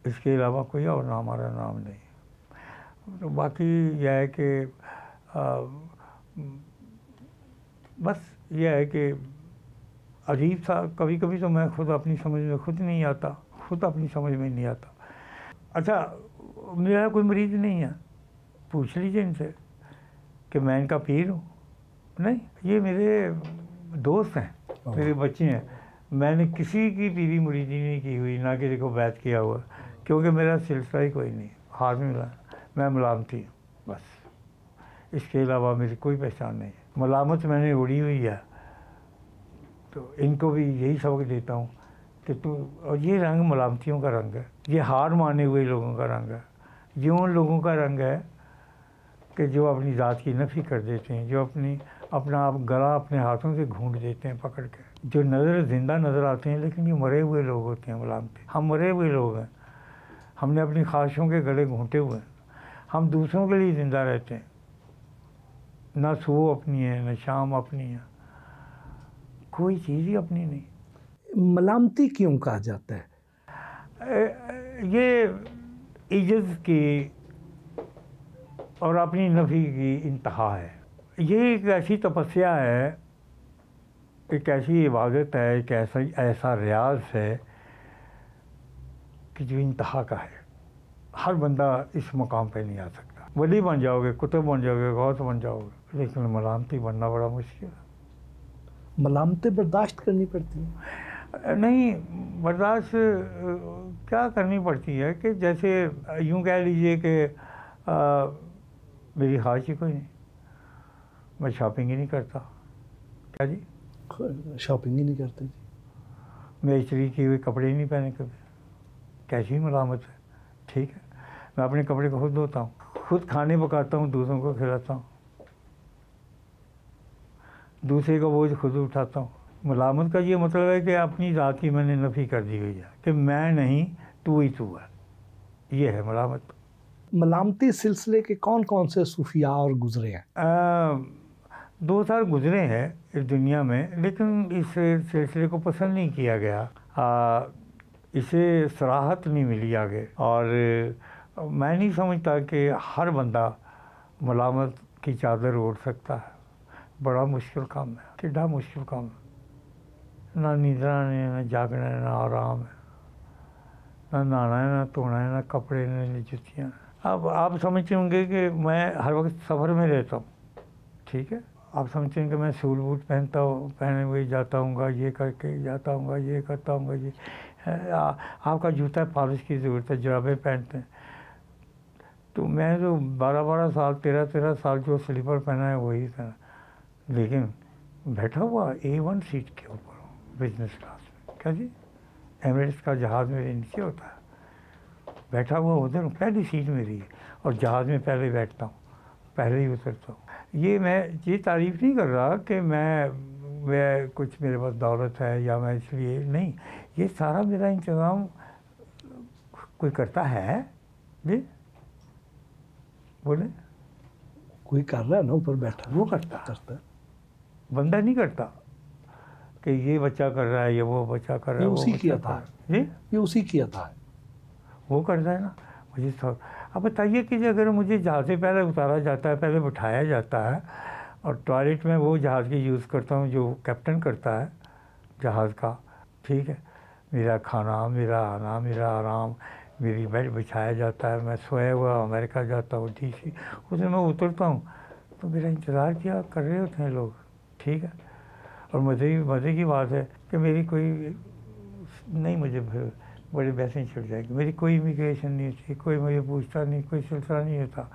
इसके अलावा कोई और नाम हमारा नाम नहीं। तो बाकी यह है कि बस यह है कि अजीब सा कभी कभी तो मैं खुद अपनी समझ में खुद नहीं आता, खुद अपनी समझ में नहीं आता। अच्छा मेरा कोई मरीज़ नहीं है, पूछ लीजिए इनसे कि मैं इनका पीर हूँ, नहीं ये मेरे दोस्त हैं, मेरे बच्चे हैं। मैंने किसी की पीरी मुरीदी नहीं की हुई, ना किसी को बैत किया हुआ, क्योंकि मेरा सिलसिला ही कोई नहीं, हाथ में मिला मैं मलामती हूँ बस, इसके अलावा मेरी कोई पहचान नहीं है। मलामत मैंने उड़ी हुई है, तो इनको भी यही सबक देता हूँ कि तू, और ये रंग मलामतियों का रंग है, ये हार माने हुए लोगों का रंग है, ये उन लोगों का रंग है कि जो अपनी ज़ात की नफ़ी कर देते हैं, जो अपना आप गला अपने हाथों से घूंट देते हैं पकड़ के, जो नज़र ज़िंदा नज़र आते हैं लेकिन ये मरे हुए लोग होते हैं मलामती। हम मरे हुए लोग हैं, हमने अपनी ख्वाहिशों के गले घूंटे हुए हैं, हम दूसरों के लिए ज़िंदा रहते हैं, ना सुबह अपनी है न शाम अपनी है, कोई चीज़ ही अपनी नहीं। मलामती क्यों कहा जाता है? ये इज्जत की और अपनी नफ़ी की इंतहा है। ये एक ऐसी तपस्या है, एक ऐसी इबादत है, एक ऐसा रियाज है कि जो इंतहा का है। हर बंदा इस मकाम पे नहीं आ सकता। वली बन जाओगे, कुतुब बन जाओगे, गौस बन जाओगे, लेकिन मलामती बनना बड़ा मुश्किल है। मलामतें बर्दाश्त करनी पड़ती हैं? नहीं, बर्दाश्त क्या करनी पड़ती है कि जैसे यूँ कह लीजिए कि मेरी ख्वाहिश ही कोई नहीं, मैं शॉपिंग ही नहीं करता। क्या जी? शॉपिंग ही नहीं करते जी। मैं इस्त्री किए हुए कपड़े ही नहीं पहने कभी। कैसी मलामत है? ठीक है, मैं अपने कपड़े को खुद धोता हूँ, खुद खाने पकाता हूँ, दूसरों को खिलाता हूँ, दूसरे का बोझ खुद उठाता हूँ। मलामत का ये मतलब है कि अपनी ज़ात की मैंने नफ़ी कर दी हुई है कि मैं नहीं, तू ही तू है। ये है मलामत। मलामती सिलसिले के कौन कौन से सूफिया और गुजरे हैं? 2 साल गुजरे हैं इस दुनिया में, लेकिन इस सिलसिले को पसंद नहीं किया गया, इसे सराहत नहीं मिली आगे। और मैं नहीं समझता कि हर बंदा मलामत की चादर ओढ़ सकता है। बड़ा मुश्किल काम है, कितना मुश्किल काम है। ना नींदना ने, ना जागना है, ना आराम है, ना नहाना है, ना धोना है, ना कपड़े, ना जुतियाँ। अब आप समझते होंगे कि मैं हर वक्त सफ़र में रहता हूँ, ठीक है। आप समझते हैं कि मैं सूट बूट पहनता हूँ, पहने हुए जाता हूँ, ये करके जाता हूँ, ये करता हूँ, ये आपका जूता पॉलिश की ज़रूरत है, जुराबें पहनते हैं। तो मैं जो 12-12 साल 13-13 साल जो स्लीपर पहना है वही पहना, लेकिन बैठा हुआ A1 सीट के ऊपर हूँ, बिजनेस क्लास में। क्या जी? एमिरेट्स का जहाज़ मेरे नीचे होता है, बैठा हुआ उधर पहली सीट मेरी है, और जहाज़ में पहले बैठता हूँ, पहले ही उतरता हूँ। ये मैं ये तारीफ़ नहीं कर रहा कि मैं कुछ मेरे पास दौलत है या मैं इसलिए नहीं, ये सारा मेरा इंतज़ाम कोई करता है जी? बोले कोई कर रहा है ना ऊपर बैठा, वो करता है। बंदा नहीं करता कि ये बच्चा कर रहा है, ये वो बच्चा कर रहा है, ये उसी की वो अता है जी, ये उसी की अता है। वो करता है ना मुझे सब। अब बताइए कि अगर मुझे जहाज़ से पहले उतारा जाता है, पहले बिठाया जाता है, और टॉयलेट में वो जहाज़ की यूज़ करता हूँ जो कैप्टन करता है जहाज़ का, ठीक है। मेरा खाना, मेरा आना, मेरा आराम, मेरी बेड बिछाया जाता है, मैं सोया हुआ अमेरिका जाता हूँ DC, उसमें मैं उतरता हूँ, तो मेरा इंतज़ार क्या कर रहे होते हैं लोग, ठीक है। और मज़े की बात है कि मेरी कोई नहीं, मुझे बड़े पैसे चढ़ जाएंगे, मेरी कोई इमिग्रेशन नहीं होती, कोई मुझे पूछता नहीं, कोई सिलसिला नहीं होता,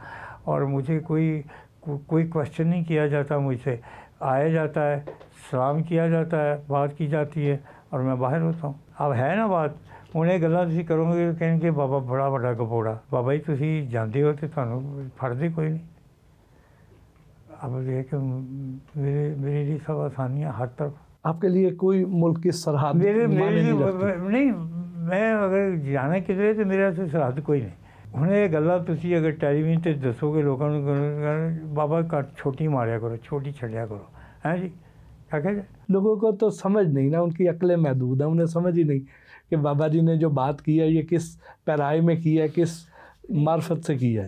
और मुझे कोई क्वेश्चन नहीं किया जाता मुझसे। आया जाता है, सलाम किया जाता है, बात की जाती है, और मैं बाहर होता हूँ। अब है ना बात, उन्हें गल्लां तुसीं करोगे कहेंगे बाबा बड़ा बड़ा गपोड़ा, बाबा जी तुसीं जानते हो तो थानू फड़दे कोई नहीं। अब ये कि मेरे लिए सब आसानियाँ हर तरफ। आपके लिए कोई मुल्क की सरहद मेरे मायने लिए नहीं रखती? नहीं, मैं अगर जाना किधरे तो मेरे से सरहद कोई नहीं। ਹੁਣ ਇਹ ਗੱਲਾਂ ਤੁਸੀਂ अगर ਟੈਲੀਵਿਜ਼ਨ ਤੇ ਦੱਸੋਗੇ ਲੋਕਾਂ ਨੂੰ, बाबा ਘੱਟ छोटी मारिया करो, छोटी छड़िया करो, हैं जी, क्या कहते? लोगों को तो समझ नहीं ना, उनकी अक्लें महदूद है, उन्हें समझ ही नहीं कि बाबा जी ने जो बात की है ये किस पैराए में की है, किस मार्फत से की है।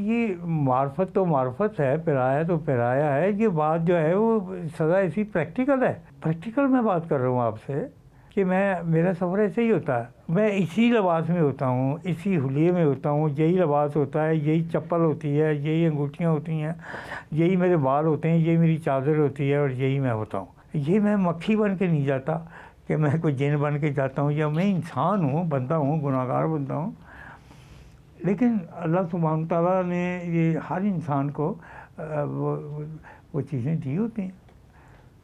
ये मार्फत तो मार्फत है, पिराया तो पिराया है। ये बात जो है वो सदा ऐसी प्रैक्टिकल है। प्रैक्टिकल मैं बात कर रहा हूँ आपसे कि मेरा सफ़र ऐसे ही होता है। मैं इसी लिबास में होता हूँ, इसी हुलिये में होता हूँ, यही लिबास होता है, यही चप्पल होती है, यही अंगूठियाँ होती हैं, यही मेरे बाल होते हैं, यही मेरी चादर होती है, और यही मैं होता हूँ। ये मैं मक्खी बन के नहीं जाता कि मैं कोई जिन बन के जाता हूँ, या मैं इंसान हूँ, बंदा हूँ, गुनाहगार बंदा हूँ। लेकिन अल्लाह सुब्हान तआला ने ये हर इंसान को वो चीज़ें दी होती हैं।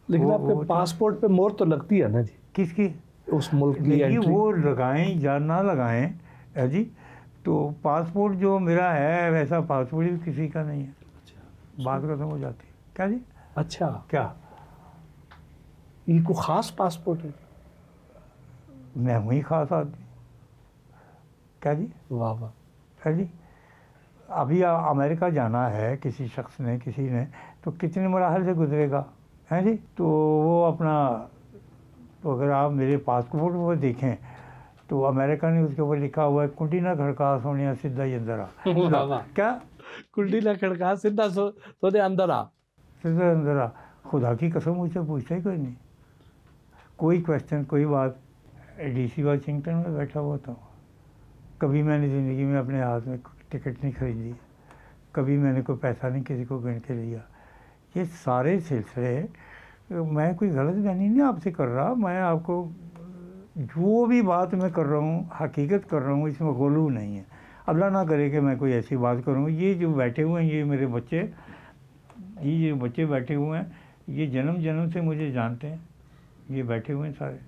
लेकिन आपके पासपोर्ट पे मोहर तो लगती है ना जी? किसकी? उस मुल्क की नहीं, एंट्री। वो लगाएं या ना लगाएं है जी, तो पासपोर्ट जो मेरा है वैसा पासपोर्ट भी किसी का नहीं है। बात खत्म हो जाती है। क्या जी? अच्छा, क्या ये कोई ख़ास पासपोर्ट है? मैं वही खास आदमी। क्या जी? वाह वाह। है जी। अभी अमेरिका जाना है किसी शख्स ने, किसी ने, तो कितने मराहल से गुजरेगा, है जी। तो वो अपना, तो अगर आप मेरे पासपोर्ट पर देखें तो अमेरिका ने उसके ऊपर लिखा हुआ है, कुंडी ना खड़का सोनिया सीधा ही अंदर आ। क्या? कुंडी ना खड़का सीधा सोने अंदर आ, सीधा अंदर आ। खुदा की कसम मुझसे पूछता ही कोई नहीं, कोई क्वेश्चन, कोई बात। DC वाशिंगटन में बैठा हुआ था, कभी मैंने ज़िंदगी में अपने हाथ में टिकट नहीं खरीदी, कभी मैंने कोई पैसा नहीं किसी को गिन के लिया, ये सारे सिलसिले मैं कोई गलत बयानी नहीं आपसे कर रहा, मैं आपको जो भी बात मैं कर रहा हूँ हकीकत कर रहा हूँ, इसमें गुलू नहीं है। अल्लाह ना करे कि मैं कोई ऐसी बात करूँ। ये जो बैठे हुए हैं, ये मेरे बच्चे, ये जो बच्चे बैठे हुए हैं, ये जन्म जन्म से मुझे जानते हैं। ये बैठे हुए हैं सारे,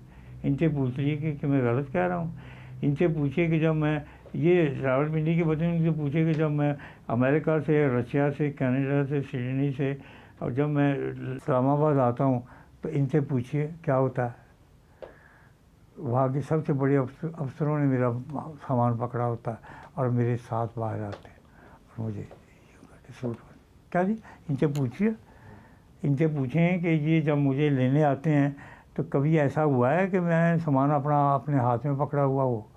इनसे पूछ लीजिए कि मैं गलत कह रहा हूँ। इनसे पूछिए कि जब मैं, ये रावलपिंडी के बच्चे, इनसे पूछिए कि जब मैं अमेरिका से, रशिया से, कनाडा से, सिडनी से, और जब मैं इस्लामाबाद आता हूँ तो इनसे पूछिए क्या होता है। वहाँ के सबसे बड़े अफसरों ने मेरा सामान पकड़ा होता है और मेरे साथ बाहर आते हैं और मुझे क्या जी, इनसे पूछिए, इनसे पूछें कि ये जब मुझे लेने आते हैं तो कभी ऐसा हुआ है कि मैं सामान अपने हाथ में पकड़ा हुआ हो,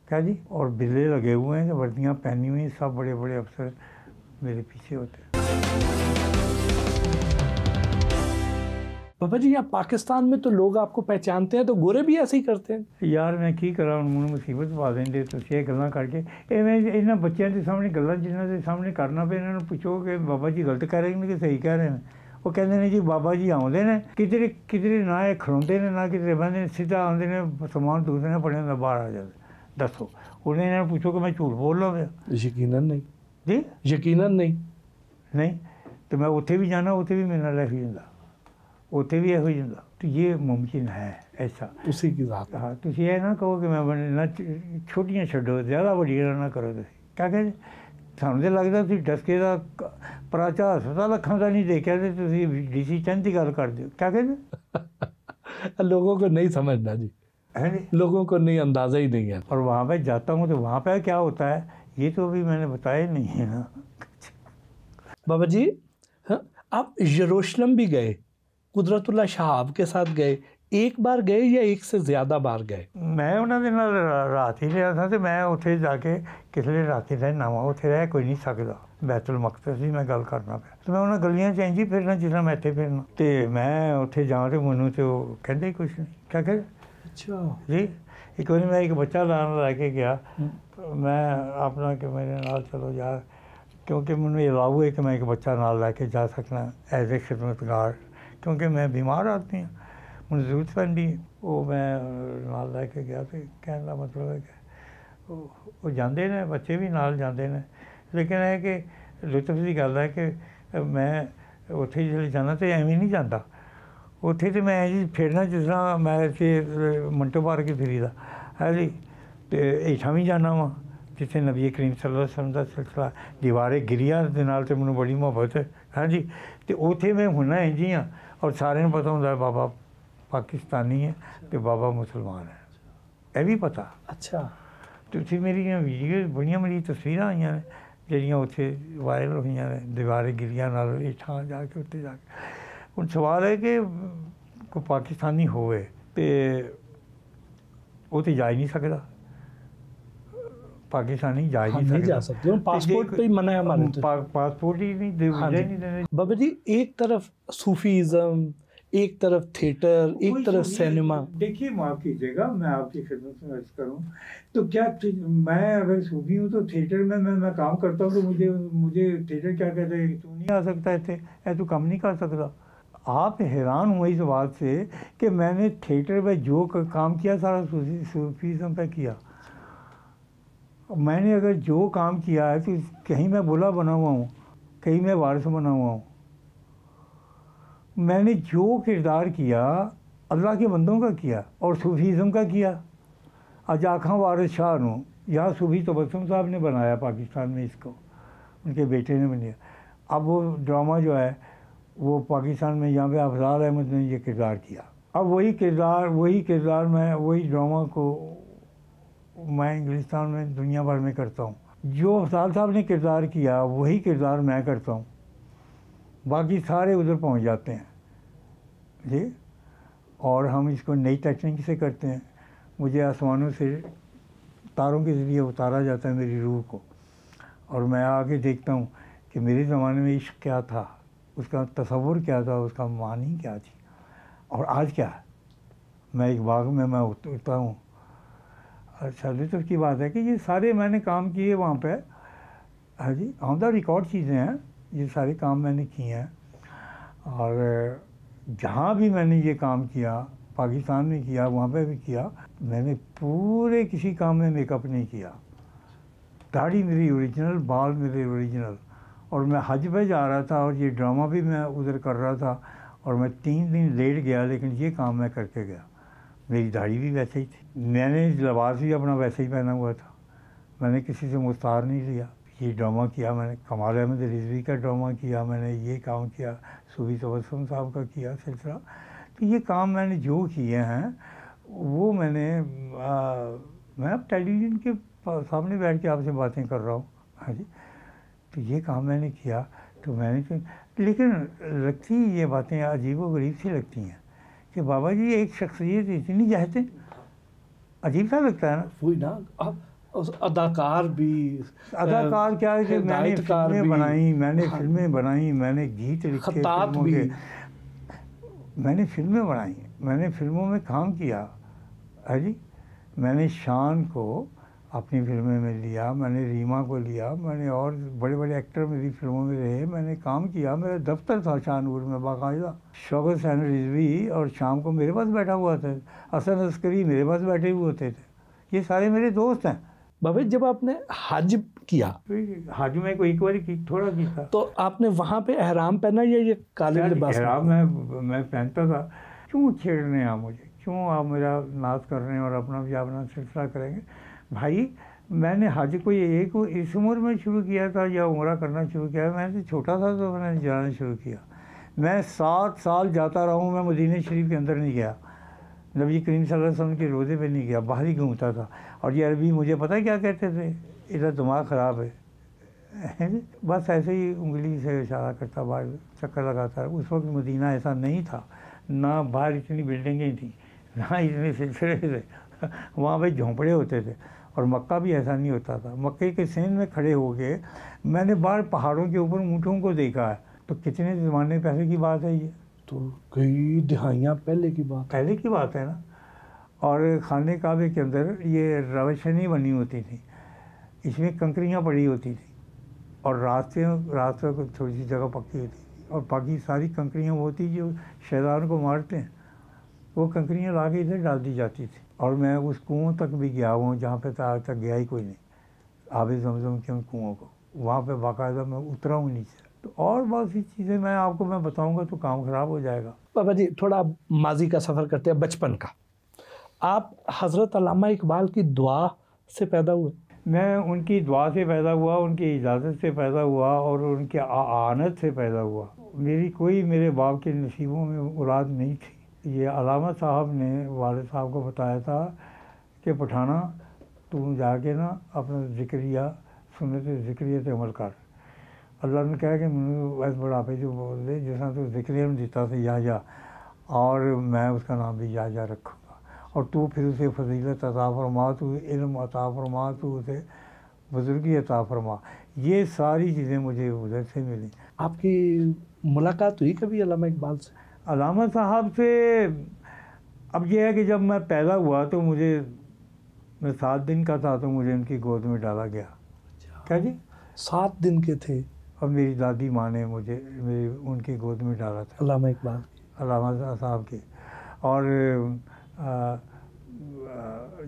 क्या जी। और बिल्ले लगे हुए हैं, वर्दियाँ पहनी हुई, सब बड़े बड़े अफसर मेरे पीछे होते हैं। बाबा जी, आप पाकिस्तान में तो लोग आपको पहचानते हैं, तो गोरे भी ऐसे ही करते हैं यार। मैं की करा उन्होंने मुसीबत पा देंगे तो ये गल्लां करके इन्होंने बच्चों के सामने गल्लां जिन्हों के सामने करना पे इन्होंने पूछो कि बाबा जी गलत कह रहे हैं कि सही कह रहे हैं। वो कहते हैं जी बाबा जी आते हैं किधरे किधरे ना ये खड़ोते हैं ना किधरे बहते, सीधा आते हैं समान दूसरे ने पड़े होंगे बाहर आ जाते। दसो उन्हें इन्होंने पूछो कि मैं झूठ बोल रहा हूँ? यकीनन नहीं जी, यकीनन नहीं। तो मैं उत्थे भी जाना, उत्थे भी मेरे नाल हो जाता, उत्थे भी हो जाता। तो ये मुमकिन है ऐसा उसी की बात। हाँ, तुम ये ना कहो कि मैं ना छोटियां छड्डो, ज़्यादा बड़ियां ना करो। तुम क्या कहते सानू तो लगता तुम डस्के का प्राचा हस्पताल अखां का नहीं देखा तो तुम DC चंद की गल कर दो। क्या कहते लोगों को नहीं समझना जी, है नहीं, लोगों को नहीं, अंदाज़ा ही नहीं है। और वहाँ पे जाता हूँ तो वहाँ पे क्या होता है ये तो अभी मैंने बताया नहीं है ना। बाबा जी, हाँ, आप यरूशलेम भी गए, कुदरतुल्लाह शहाब के साथ गए, एक बार गए या एक से ज़्यादा बार गए? मैं उन्होंने रात ही लिया था तो मैं उत्थे जाके किसले रात रहना वा, उत्थे रह कोई नहीं सकता। बैतुल मकदस की मैं गल करना पाया तो मैं उन्होंने गलियां इंज ही फिरना जिस मैं इत्थे फिरना, तो मैं उत्थे जा तो मैनू तो कहते ही कुछ नहीं। क्या कह अच्छा जी। एक बार मैं एक बच्चा लान लैके गया, मैं अपना कि मेरे नाल चलो यार, क्योंकि मैंने अलाउ है कि मैं एक बच्चा नाल लैके जा सकना एज ए खिदमतगार, क्योंकि मैं बीमार आदमी हाँ, मुझे जरूरत पैंदी है। वो मैं नाल लैके गया तो कहने का मतलब है कि वो जाते हैं, बच्चे भी नाल जाते हैं, लेकिन है कि लुत्फ की गल है कि मैं उत्थे जिसले जाना तो एवं नहीं जाता। उत्थे तो मैं जी फिरना जिस तरह मैं इतने मंटो पार्क ही फिरी दा है जी, तो हेठा भी जाना वा जिथे नबी करीम सल्लल्लाहु अलैहि वसल्लम का सिलसिला दीवारे गिरिया के नाल तो मैनूं बड़ी मुहब्बत है। हाँ जी, तो उत्थे मैं हुना इंज ही हाँ, और सारे पता होंगे बाबा पाकिस्तानी है तो बाबा मुसलमान है, यह भी पता। अच्छा, तो उत्थे मेरी वीडियो बड़िया मेरी तस्वीर आई ने जड़ियाँ उत्थे वायरल हुई ने दीवारे गिरिया नाल हेठां जाके उत्ते जाके। हुण सवाल है कि कोई पाकिस्तानी होवे ते वो तो जा ही नहीं सकता, पाकिस्तानी जा ही नहीं जा सकते, पासपोर्ट पे ही मना है हमारे तो। पासपोर्ट ही नहीं दे, हाँ नहीं देने। बाबा जी, एक तरफ सूफीज़म, एक तरफ थिएटर, एक तरफ सिनेमा। देखिए माफ़ कीजिएगा, मैं आपकी खिदमत में अर्ज करूँ तो क्या मैं अगर सूफी हूँ तो थिएटर में मैं काम करता हूँ तो मुझे थिएटर क्या कहते हैं, तू नहीं आ सकता इतने, तू काम नहीं कर सकता। आप हैरान हुए इस बात से कि मैंने थिएटर में जो काम किया सारा सूफीज़म पे किया। मैंने अगर जो काम किया है तो कहीं मैं बुला बना हुआ हूँ, कहीं मैं वारिस बना हुआ हूँ। मैंने जो किरदार किया अल्लाह के बंदों का किया और सूफीज़म का किया। आज आखा वारिस शाह नूं यहाँ सूफी तबस्सुम साहब ने बनाया पाकिस्तान में, इसको उनके बेटे ने बनाया। अब वो ड्रामा जो है वो पाकिस्तान में यहाँ पे अफजाल अहमद ने ये किरदार किया। अब वही किरदार मैं वही ड्रामा को मैं इंग्लिस्तान में दुनिया भर में करता हूँ। जो अफजाल साहब ने किरदार किया वही किरदार मैं करता हूँ, बाकी सारे उधर पहुँच जाते हैं जी। और हम इसको नई टेक्निक से करते हैं। मुझे आसमानों से तारों के ज़रिए उतारा जाता है मेरी रूह को, और मैं आके देखता हूँ कि मेरे ज़माने में इश्क क्या था, उसका तसव्वुर क्या था, उसका मानी क्या थी, और आज क्या है। मैं एक बाग में मैं उतरता हूँ। अच्छा, लुत्फ़ की बात है कि ये सारे मैंने काम किए वहाँ पे। हाँ जी, ऑन द रिकॉर्ड चीज़ें हैं, ये सारे काम मैंने किए हैं। और जहाँ भी मैंने ये काम किया, पाकिस्तान में किया, वहाँ पे भी किया, मैंने पूरे किसी काम में मेकअप नहीं किया। दाढ़ी मेरी ओरिजिनल, बाल मेरे ओरिजिनल। और मैं हज पे जा रहा था और ये ड्रामा भी मैं उधर कर रहा था और मैं 3 दिन लेट गया, लेकिन ये काम मैं करके गया। मेरी दाढ़ी भी वैसे ही थी, मैंने लिबास भी अपना वैसे ही पहना हुआ था, मैंने किसी से मुस्तार नहीं लिया। ये ड्रामा किया मैंने, कमाल अहमद रिजवी का ड्रामा किया मैंने, ये काम किया, सूफी तबस्सुम साहब का किया सिलसिला। तो ये काम मैंने जो किए हैं वो मैं अब टेलीविज़न के सामने बैठ के आपसे बातें कर रहा हूँ। हाँ जी, तो ये काम मैंने किया। तो मैंने तो, लेकिन लगती ये बातें अजीब व गरीब सी लगती हैं कि बाबा जी एक शख्सियत इतनी चाहते, अजीब सा लगता है ना। वही ना, अदाकार भी, अदाकार क्या है कि मैंने फिल्में बनाई, मैंने गीत लिखे खत्तात फिल्मों भी, के, मैंने फिल्में बनाई, मैंने फिल्मों में काम किया है जी। मैंने शान को अपनी फिल्में में लिया, मैंने रीमा को लिया, मैंने और बड़े बड़े एक्टर मेरी फिल्मों में रहे, मैंने काम किया। मेरा दफ्तर था शाहनूर में बाकायदा। शौकत हुसैन रिजवी और शाम को मेरे पास बैठा हुआ था, हसन अस्करी मेरे पास बैठे हुए होते थे, ये सारे मेरे दोस्त हैं। बाबा जब आपने हज किया, हज में कोई एक बार थोड़ा किया, तो आपने वहाँ पे एहराम पहना या ये काले लिबास? एहराम मैं पहनता था। क्यों छेड़ रहे हैं आप मुझे, क्यों आप मेरा नाज कर रहे हैं और अपना भी अपना सिलसिला करेंगे भाई। मैंने हज को एक इस उम्र में शुरू किया था या उम्रा करना शुरू किया, मैं तो छोटा था तो मैंने जाना शुरू किया। मैं 7 साल जाता रहा हूँ, मैं मदीना शरीफ के अंदर नहीं गया, नबी करीम सल्लल्लाहु अलैहि वसल्लम के रोज़े पे नहीं गया, बाहर ही घूमता था। और ये अरबी मुझे पता है क्या कहते थे, इधर दिमाग ख़राब है बस ऐसे ही उंगली से इशारा करता, बाहर चक्कर लगाता। उस वक्त मदीना ऐसा नहीं था, ना बाहर इतनी बिल्डिंगें थी, ना इतने सिलसिले थे, वहाँ पे झोंपड़े होते थे। और मक्का भी ऐसा नहीं होता था। मक्के के सेंध में खड़े हो के मैंने बाहर पहाड़ों के ऊपर ऊँटों को देखा है। तो कितने ज़माने पहले की बात है ये, तो कई दिहाइयाँ पहले की बात है ना। और खाने काबे के अंदर ये रवशनी बनी होती थी, इसमें कंकरियाँ पड़ी होती थी और रास्ते को थोड़ी सी जगह पक्की होती थी, और बाकी सारी कंकरियाँ वो होती जो शैतान को मारते हैं, वो कंकरियाँ ला के इधर डाल दी जाती थी। और मैं उस कुओं तक भी गया हूँ जहाँ पे आज तक गया ही कोई नहीं, आबे ज़मज़म के उन कुओं को, वहाँ पे बाकायदा मैं उतरा हूँ नीचे। तो और बहुत सी चीज़ें मैं बताऊँगा तो काम ख़राब हो जाएगा। बाबा जी थोड़ा माजी का सफ़र करते हैं, बचपन का। आप हज़रत अल्लामा इकबाल की दुआ से पैदा हुए? मैं उनकी दुआ से पैदा हुआ, उनकी इजाज़त से पैदा हुआ और उनके आनत से पैदा हुआ। मेरी कोई मेरे बाप के नसीबों में औलाद नहीं थी। ये अल्लामा साहब ने वालिद साहब को बताया था कि पठाना तू जाके ना अपना ज़िक्रिया सुन्नत ज़िक्रिया ते अमल कर। अल्लाह ने कहा कि मैंने इस बुढ़ापे जो बोल दे जिस तू ज़िक्रिया में दिता था या और मैं उसका नाम भी या रखूँगा, और तू फिर उसे फजीलत अता फरमा, तू इल्म अता फरमा, तू उसे बुजुर्गी अता फरमा। ये सारी चीज़ें मुझे उधर से मिली। आपकी मुलाकात हुई कभी अल्लामा इकबाल से? अल्लामा साहब से अब यह है कि जब मैं पैदा हुआ तो मैं 7 दिन का था तो मुझे उनकी गोद में डाला गया। क्या जी? 7 दिन के थे और मेरी दादी माँ ने मुझे उनकी गोद में डाला था, अल्लामा इकबाल, अल्लामा साहब के। और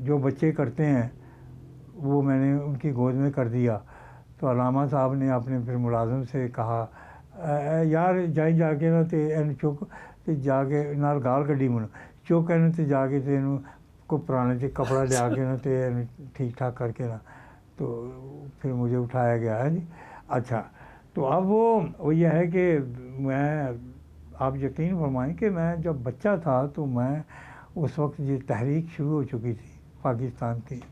जो बच्चे करते हैं वो मैंने उनकी गोद में कर दिया। तो अल्लामा साहब ने अपने फिर मुलाजिम से कहा, यार जाके ना तो इन चुक तो जाके नाल गाल कड्डी मन चुक इन तो जाके तो इन को पुराने से कपड़ा लिया के ना तो ठीक ठाक करके ना, तो फिर मुझे उठाया गया है जी। अच्छा, तो अब वो यह है कि मैं, आप यकीन फरमाएं कि मैं जब बच्चा था तो मैं उस वक्त ये तहरीक शुरू हो चुकी थी पाकिस्तान की।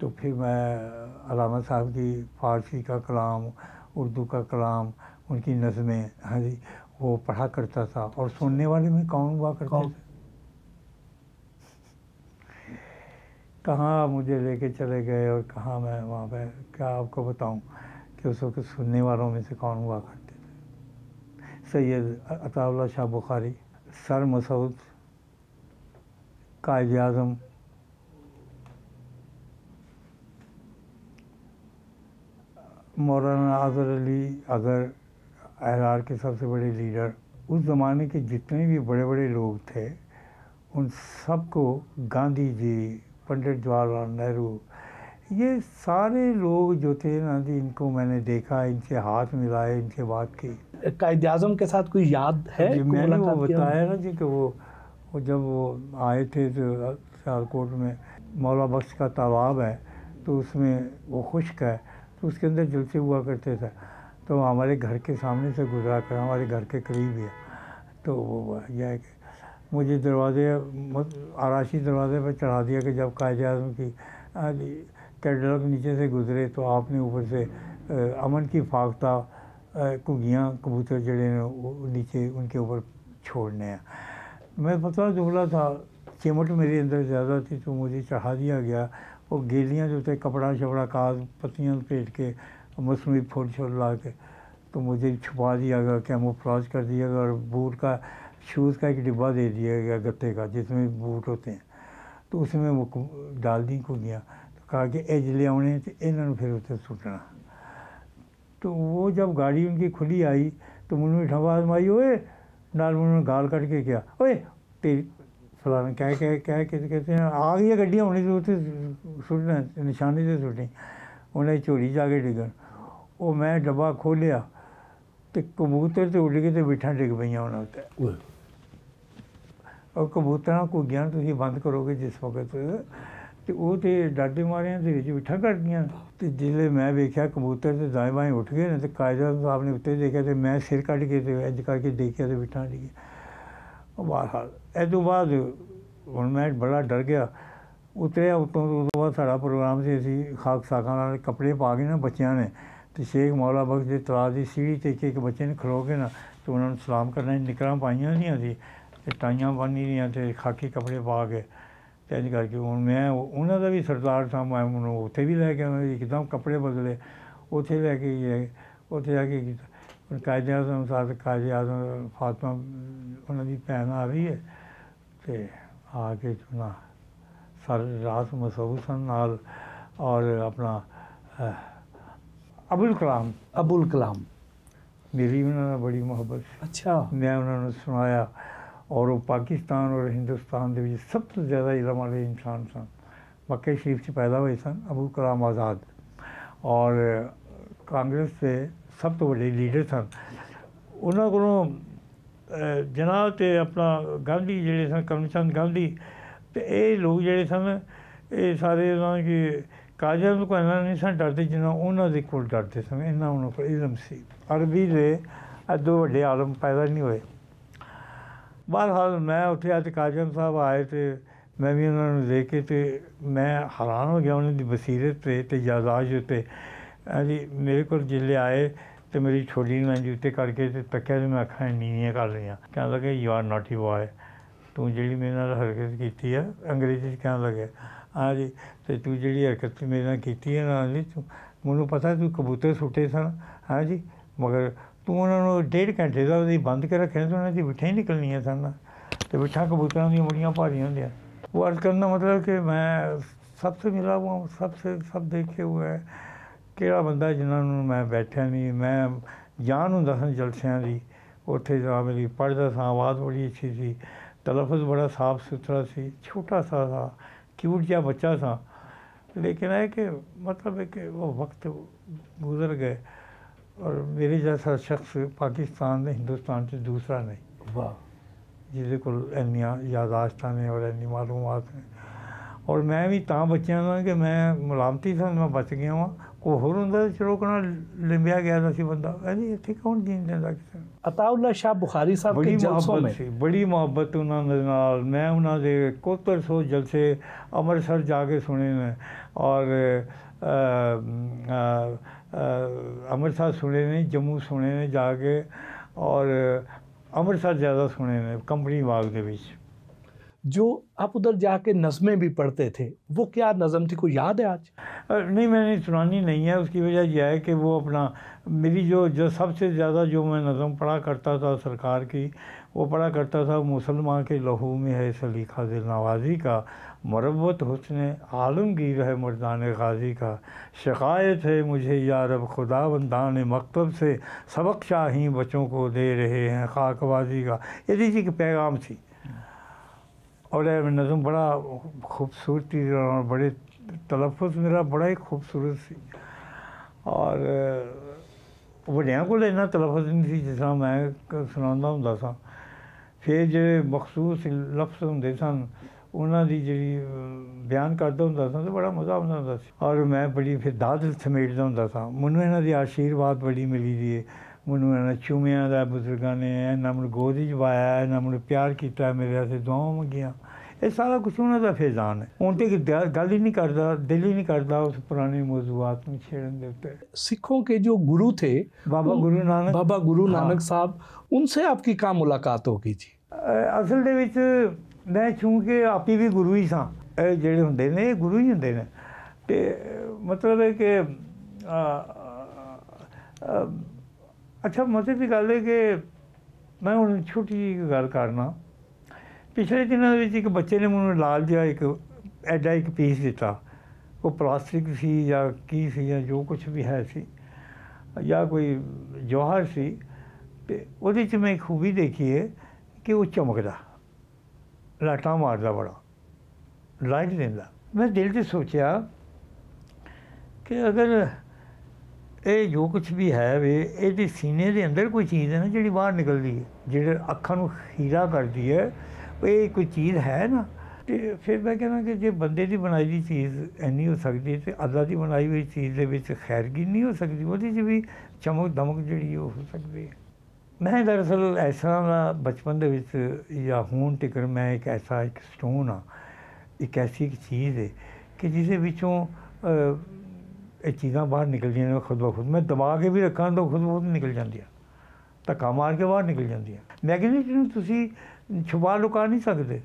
तो फिर मैं अल्लामा साहब की फ़ारसी का कलाम, उर्दू का कलाम, उनकी नज़में, हाँ जी, वो पढ़ा करता था। और सुनने वाले में कौन हुआ करते थे। कहाँ मुझे लेके चले गए और कहाँ मैं वहाँ पे क्या आपको बताऊँ कि उस वक्त सुनने वालों में से कौन हुआ करते थे। सैयद अताउल्लाह शाह बुखारी, सर मसूद, कायद आज़म, मौलाना अज़हर अली अज़हर, अहरार के सबसे बड़े लीडर, उस ज़माने के जितने भी बड़े बड़े लोग थे उन सबको, गांधी जी, पंडित जवाहरलाल नेहरू, ये सारे लोग जो थे ना जी, इनको मैंने देखा, इनसे हाथ मिलाए, इनसे बात की। कायद-ए-आज़म के साथ कोई याद है? जी, मैंने वो बताया ना जी कि वो जब वो आए थे तो सियालकोट में मौला बख्श का तालाब है, तो उसमें वो खुश्क है, तो उसके अंदर जलसे हुआ करते थे, तो हमारे घर के सामने से गुजरा कर, हमारे घर के करीब ही है। तो वो यह है कि मुझे दरवाजे, आराशी दरवाजे पर चढ़ा दिया कि जब कायद-ए-आज़म की कैटलॉग नीचे से गुजरे तो आपने ऊपर से अमन की फाख्ता घुग्गियाँ कबूतर जड़े ने नीचे उनके ऊपर छोड़ने हैं। मैं पतला दुबला था, चिमट मेरे अंदर ज़्यादा थी, तो मुझे चढ़ा दिया गया। वो गेलियाँ जो थे, कपड़ा शपड़ा काज पत्तियाँ पेट के मसनूई फूल छोल ला के, तो मुझे छुपा दिया गया, कैमोफ्लेज कर दिया गया, और बूट का शूज़ का एक डिब्बा दे दिया गया गत्ते का जिसमें बूट होते हैं, तो उसमें वो डाल दी घुग्गियाँ, तो कहा कि एज ले आने तो इन्होंने फिर उत्ते सुटना। तो वो जब गाड़ी उनकी खुली आई तो मुझे आवाज़ मारी, ओए नाल उन्होंने गाल कट के क्या, ओए तेरी फलाना कह कहते हैं आ गई गड्डियाँ होनी तो उत्ते सुटना, निशानी से सुटी, उन्हें झोली जाके डिगन। वो मैं डब्बा खोलिया तो कबूतर तो उड़ गए, तो बिठा डिग पई उन्होंने उत्ते। और कबूतर घुग्गियां तुसीं बंद करोगे जिस वक्त तो वो तो डरदे मारे तो बिठा कर दियाँ। तो जिसले मैं वेख्या कबूतर तो दाएं बाएं उठ गए, तो कायद-ए-आज़म साहब ने उत्ते देखा, तो मैं सिर कट के तो इंज करके देखिया तो बिठा डी। बहरहाल इस तो बाद हुण मैं बड़ा डर गया, उतरिया उत्तों। तो बाद साड़ा प्रोग्राम से असीं खाक साखां नाल कपड़े पा के ना बच्चियां ने, तो शेख मौला बख्श के तलाब की सीढ़ी ते एक बच्चे ने खलो के ना, तो उन्होंने सलाम करना, निकरां पाइयां होंदियां सी, टाइयां बन्नी दियां, तो खाकी कपड़े पा के, तो इंज करके हूँ मैं उन्होंने भी सरदार था, मैं उन्होंने उत्थे भी लैके एकदम कपड़े बदले, उत्थे लैके गए, उत्थे जाके कायद-ए-आज़म साहब, कायद-ए-आज़म फातिमा उन्होंने भैन आ रही है, तो आके ना सारी रात मसरूफ सन नाल। और अपना अबुल कलाम मेरी उन्होंने बड़ी मोहब्बत। अच्छा। मैं उन्होंने सुनाया, और वो पाकिस्तान और हिंदुस्तान के सब तो ज़्यादा इलम वाले इंसान सन। मक्के शरीफ से पैदा हुए सन अबुल कलाम आज़ाद, और कांग्रेस के सब तो बड़े लीडर सन। उन्होंने को जनाब तो अपना गांधी जोड़े सन, करमचंद गांधी, तो ये लोग जोड़े सन, ये सारे कि कायद-ए-आज़म को इन्ना नहीं सन डरते जिन्ना उन्होंने को डरते सन, इन्ना उन्होंने को इलम सी। अरबी के दो वड्डे आलम पैदा नहीं हुए। बहरहाल मैं उत्थे अज कायद-ए-आज़म साहब आए, तो मैं भी उन्होंने देख के तो मैं हैरान हो गया उन्होंने बसीरत ते यादाश्त उत्ते। जी मेरे को जिसले आए तो मेरी छोटी ने इंज उत्ते करके तक्या, तो मैं अखां नीवियां कर लियां। कहन लगे यू आर नॉटी बॉय, तू जी मेरे नाल हरकत की है, अंग्रेजी कहन लगे हाँ जी, तो तू जी हरकत मेरे नाल की है ना जी, तू मैनू पता तू कबूतर सुटे सन, हाँ जी, मगर तू उन्होंने 1.5 घंटे का बंद के रखे तो उन्होंने बिठा ही निकलनियाँ सन, तो बिठा कबूतरों दी बड़ियाँ भारी होंदियां। वो अर्ज करना मतलब कि मैं सबसे मिला हुआ हूँ, सब देखे हुए है, किहड़ा बंदा जिन्होंने मैं बैठा नहीं, मैं जान हुंदा सन जलसियां दी, उत्थे जा मेरी पढ़दा सा, आवाज़ बड़ी अच्छी सी, तलफ़ुज़ बड़ा साफ सुथरा सी, छोटा सा था, क्यूट जिहा बच्चा सा। लेकिन है कि मतलब है कि वो वक्त गुजर गए, और मेरे जैसा शख्स पाकिस्तान ने हिंदुस्तान से दूसरा नहीं। वाह। जिसदे कोल इन्नियां यादाश्तां ने और इन्नी मालूमात ने। और मैं भी तां बच्चियां दा कि मैं मलामती सा मैं बच गया वां, कोई होर हुंदा ते चलो कना लिंबिया गया दा सी बंदा, कहंदी इत्थे कौन जीन दिंदा किसे नूं। अताउल्लाह शाह बुखारी साहब के जलसों में बड़ी मोहब्बत उन्होंने नाल, मैं उन्होंने कोतर सौ जलसे अमृतसर जाके सुने ने, और अमृतसर सुने ने, जम्मू सुने ने जाके, और अमृतसर ज़्यादा सुने ने कंपनी बाग के बीच। जो आप उधर जाके नज़में भी पढ़ते थे, वो क्या नज़म थी, कोई याद है आज? नहीं, मैंने सुनानी नहीं है। उसकी वजह यह है कि वो अपना मेरी जो सबसे ज़्यादा जो मैं नज़म पढ़ा करता था सरकार की, वो पढ़ा करता था, मुसलमान के लहू में है सलीखा दिल नवाजी का, मरबत हुस्न आलमगीर है मर्दान गाजी का, शिकायत है मुझे या रब खुदा बंदान मकतब से, सबक शाही बच्चों को दे रहे हैं खाकबाजी का। ये जी की पैगाम थी। और नज़म बड़ा खूबसूरती और बड़े तलफ़ुज़ मेरा बड़ा ही खूबसूरत सी, और ਵੱਡਿਆਂ ਕੋਲ ਇੰਨਾ ਤਲਫਜ਼ ਨਹੀਂ ਸੀ ਜਿਸ ਤਰ੍ਹਾਂ ਮੈਂ ਸੁਣਾਉਂਦਾ ਹੁੰਦਾ ਸਾਂ। ਫਿਰ ਜਿਹੜੇ ਮਖਸੂਸ ਲਫ਼ਜ਼ ਹੁੰਦੇ ਸਨ ਉਹਨਾਂ ਦੀ ਜਿਹੜੀ ਬਿਆਨ ਕਰਦਾ ਹੁੰਦਾ ਸਾਂ ਤਾਂ ਬੜਾ ਮਜ਼ਾ ਆਉਂਦਾ ਹੁੰਦਾ ਸੀ, ਔਰ ਮੈਂ ਬੜੀ ਫਿਰ ਦਾਦ ਸਮੇਟਦਾ ਹੁੰਦਾ ਸਾਂ। ਮੈਨੂੰ ਇਹਨਾਂ ਦੀ ਆਸ਼ੀਰਵਾਦ ਬੜੀ ਮਿਲੀ ਦੀ ਹੈ, ਮੈਨੂੰ ਇਹਨਾਂ ਚੂਮਿਆਂ ਦਾ ਬਜ਼ੁਰਗਾਂ ਨੇ ਇਹਨਾਂ ਮੈਨੂੰ ਗੋਦ 'ਚ ਪਾਇਆ, ਇਹਨਾਂ ਮੈਨੂੰ ਪਿਆਰ ਕੀਤਾ, ਮੇਰੇ ਵਾਸਤੇ ਦੁਆਵਾਂ ਮੰਗੀਆਂ। ਇਹ ਸਾਰਾ ਕੁਛ ਉਹਨਾਂ ਦਾ ਫੈਜ਼ਾਨ ਹੈ। ਹੁਣ ਤੇ ਗੱਲ ਹੀ नहीं करता, दिल ही नहीं करता उस पुराने मौजूदात में छेड़न के उत्ते। सिखों के जो गुरु थे बाबा गुरु नानक साहब, उनसे आपकी क्या मुलाकात होगी जी? असल ਦੇ ਵਿੱਚ ਮੈਂ ਚੂँਕਿ ਆਪੀ ਵੀ ਗੁਰੂ ਹੀ ਸਾਂ, ਇਹ ਜਿਹੜੇ ਹੁੰਦੇ ਨੇ ਇਹ ਗੁਰੂ ਹੀ ਹੁੰਦੇ ਨੇ। ਤੇ ਮਤਲਬ ਹੈ ਕਿ ਅੱਛਾ ਮਤਲਬ ਦੀ ਗੱਲ ਹੈ ਕਿ ਮੈਂ ਹੁਣ ਛੋਟੀ ਜਿਹੀ ਗੱਲ ਕਰਨਾ। ਪਿਛਲੇ ਦਿਨਾਂ ਦੇ ਵਿੱਚ ਇੱਕ ਬੱਚੇ ਨੇ ਮੈਨੂੰ ਲਾਲ ਜਿਹਾ ਇੱਕ ਐਡਾ ਇੱਕ ਪੀਸ ਦਿੱਤਾ। ਉਹ ਪਲਾਸਟਿਕ ਸੀ ਜਾਂ ਕੀ ਸੀ ਜਾਂ ਜੋ ਕੁਛ ਵੀ ਹੈ ਸੀ ਜਾਂ ਕੋਈ ਜੌਹਰ ਸੀ, ਅਤੇ ਉਹਦੇ 'ਚ ਮੈਂ ਖੂਬੀ ਦੇਖੀ ਹੈ ਕਿ ਉਹ ਚਮਕਦਾ, ਲਾਟਾਂ ਮਾਰਦਾ, ਬੜਾ ਲਾਈਟ ਦਿੰਦਾ। ਮੈਂ ਦਿਲ 'ਚ ਸੋਚਿਆ ਕਿ ਅਗਰ ਇਹ ਜੋ ਕੁਛ ਵੀ ਹੈ ਵੇ ਇਹਦੇ ਸੀਨੇ ਦੇ ਅੰਦਰ ਕੋਈ ਚੀਜ਼ ਹੈ ਨਾ ਜਿਹੜੀ ਬਾਹਰ ਨਿਕਲਦੀ ਹੈ, ਜਿਹੜੇ ਅੱਖਾਂ ਨੂੰ ਖੀਰਾ ਕਰਦੀ ਹੈ, ਇਹ ਕੋਈ ਚੀਜ਼ ਹੈ ਨਾ। ਅਤੇ ਫਿਰ ਮੈਂ ਕਹਿੰਦਾ ਕਿ ਜੇ ਬੰਦੇ ਦੀ ਬਣਾਈ ਦੀ ਚੀਜ਼ ਇੰਨੀ ਹੋ ਸਕਦੀ ਹੈ ਤਾਂ ਅੱਲਾ ਦੀ ਬਣਾਈ ਹੋਈ ਚੀਜ਼ ਦੇ ਵਿੱਚ ਖੈਰਗੀ ਨਹੀਂ ਹੋ ਸਕਦੀ, ਉਹਦੇ 'ਚ ਵੀ ਚਮਕ ਦਮਕ ਜਿਹੜੀ ਉਹ ਹੋ ਸਕਦੀ ਹੈ। ਮੈਂ ਦਰਅਸਲ ਇਸ ਤਰ੍ਹਾਂ ਦਾ ਬਚਪਨ ਦੇ ਵਿੱਚ ਜਾਂ ਹੁਣ ਤੱਕ ਮੈਂ ਇੱਕ ਐਸਾ ਇੱਕ ਸਟੋਨ ਹਾਂ, ਇੱਕ ਐਸੀ ਇੱਕ ਚੀਜ਼ ਹੈ ਕਿ ਜਿਹਦੇ ਵਿੱਚੋਂ ਇਹ ਚੀਜ਼ਾਂ ਬਾਹਰ ਨਿਕਲਦੀਆਂ ਨੇ ਖੁਦ ਬ ਖੁਦ। ਮੈਂ ਦਬਾ ਕੇ ਵੀ ਰੱਖਾਂ ਤਾਂ ਖੁਦ ਬ ਖੁਦ ਨਿਕਲ ਜਾਂਦੀਆਂ, ਧੱਕਾ ਮਾਰ ਕੇ ਬਾਹਰ ਨਿਕਲ ਜਾਂਦੀਆਂ। ਮੈਗਨੇਟ ਨੂੰ ਤੁਸੀਂ ਛੁਪਾ ਲੁਕਾ ਨਹੀਂ ਸਕਦੇ,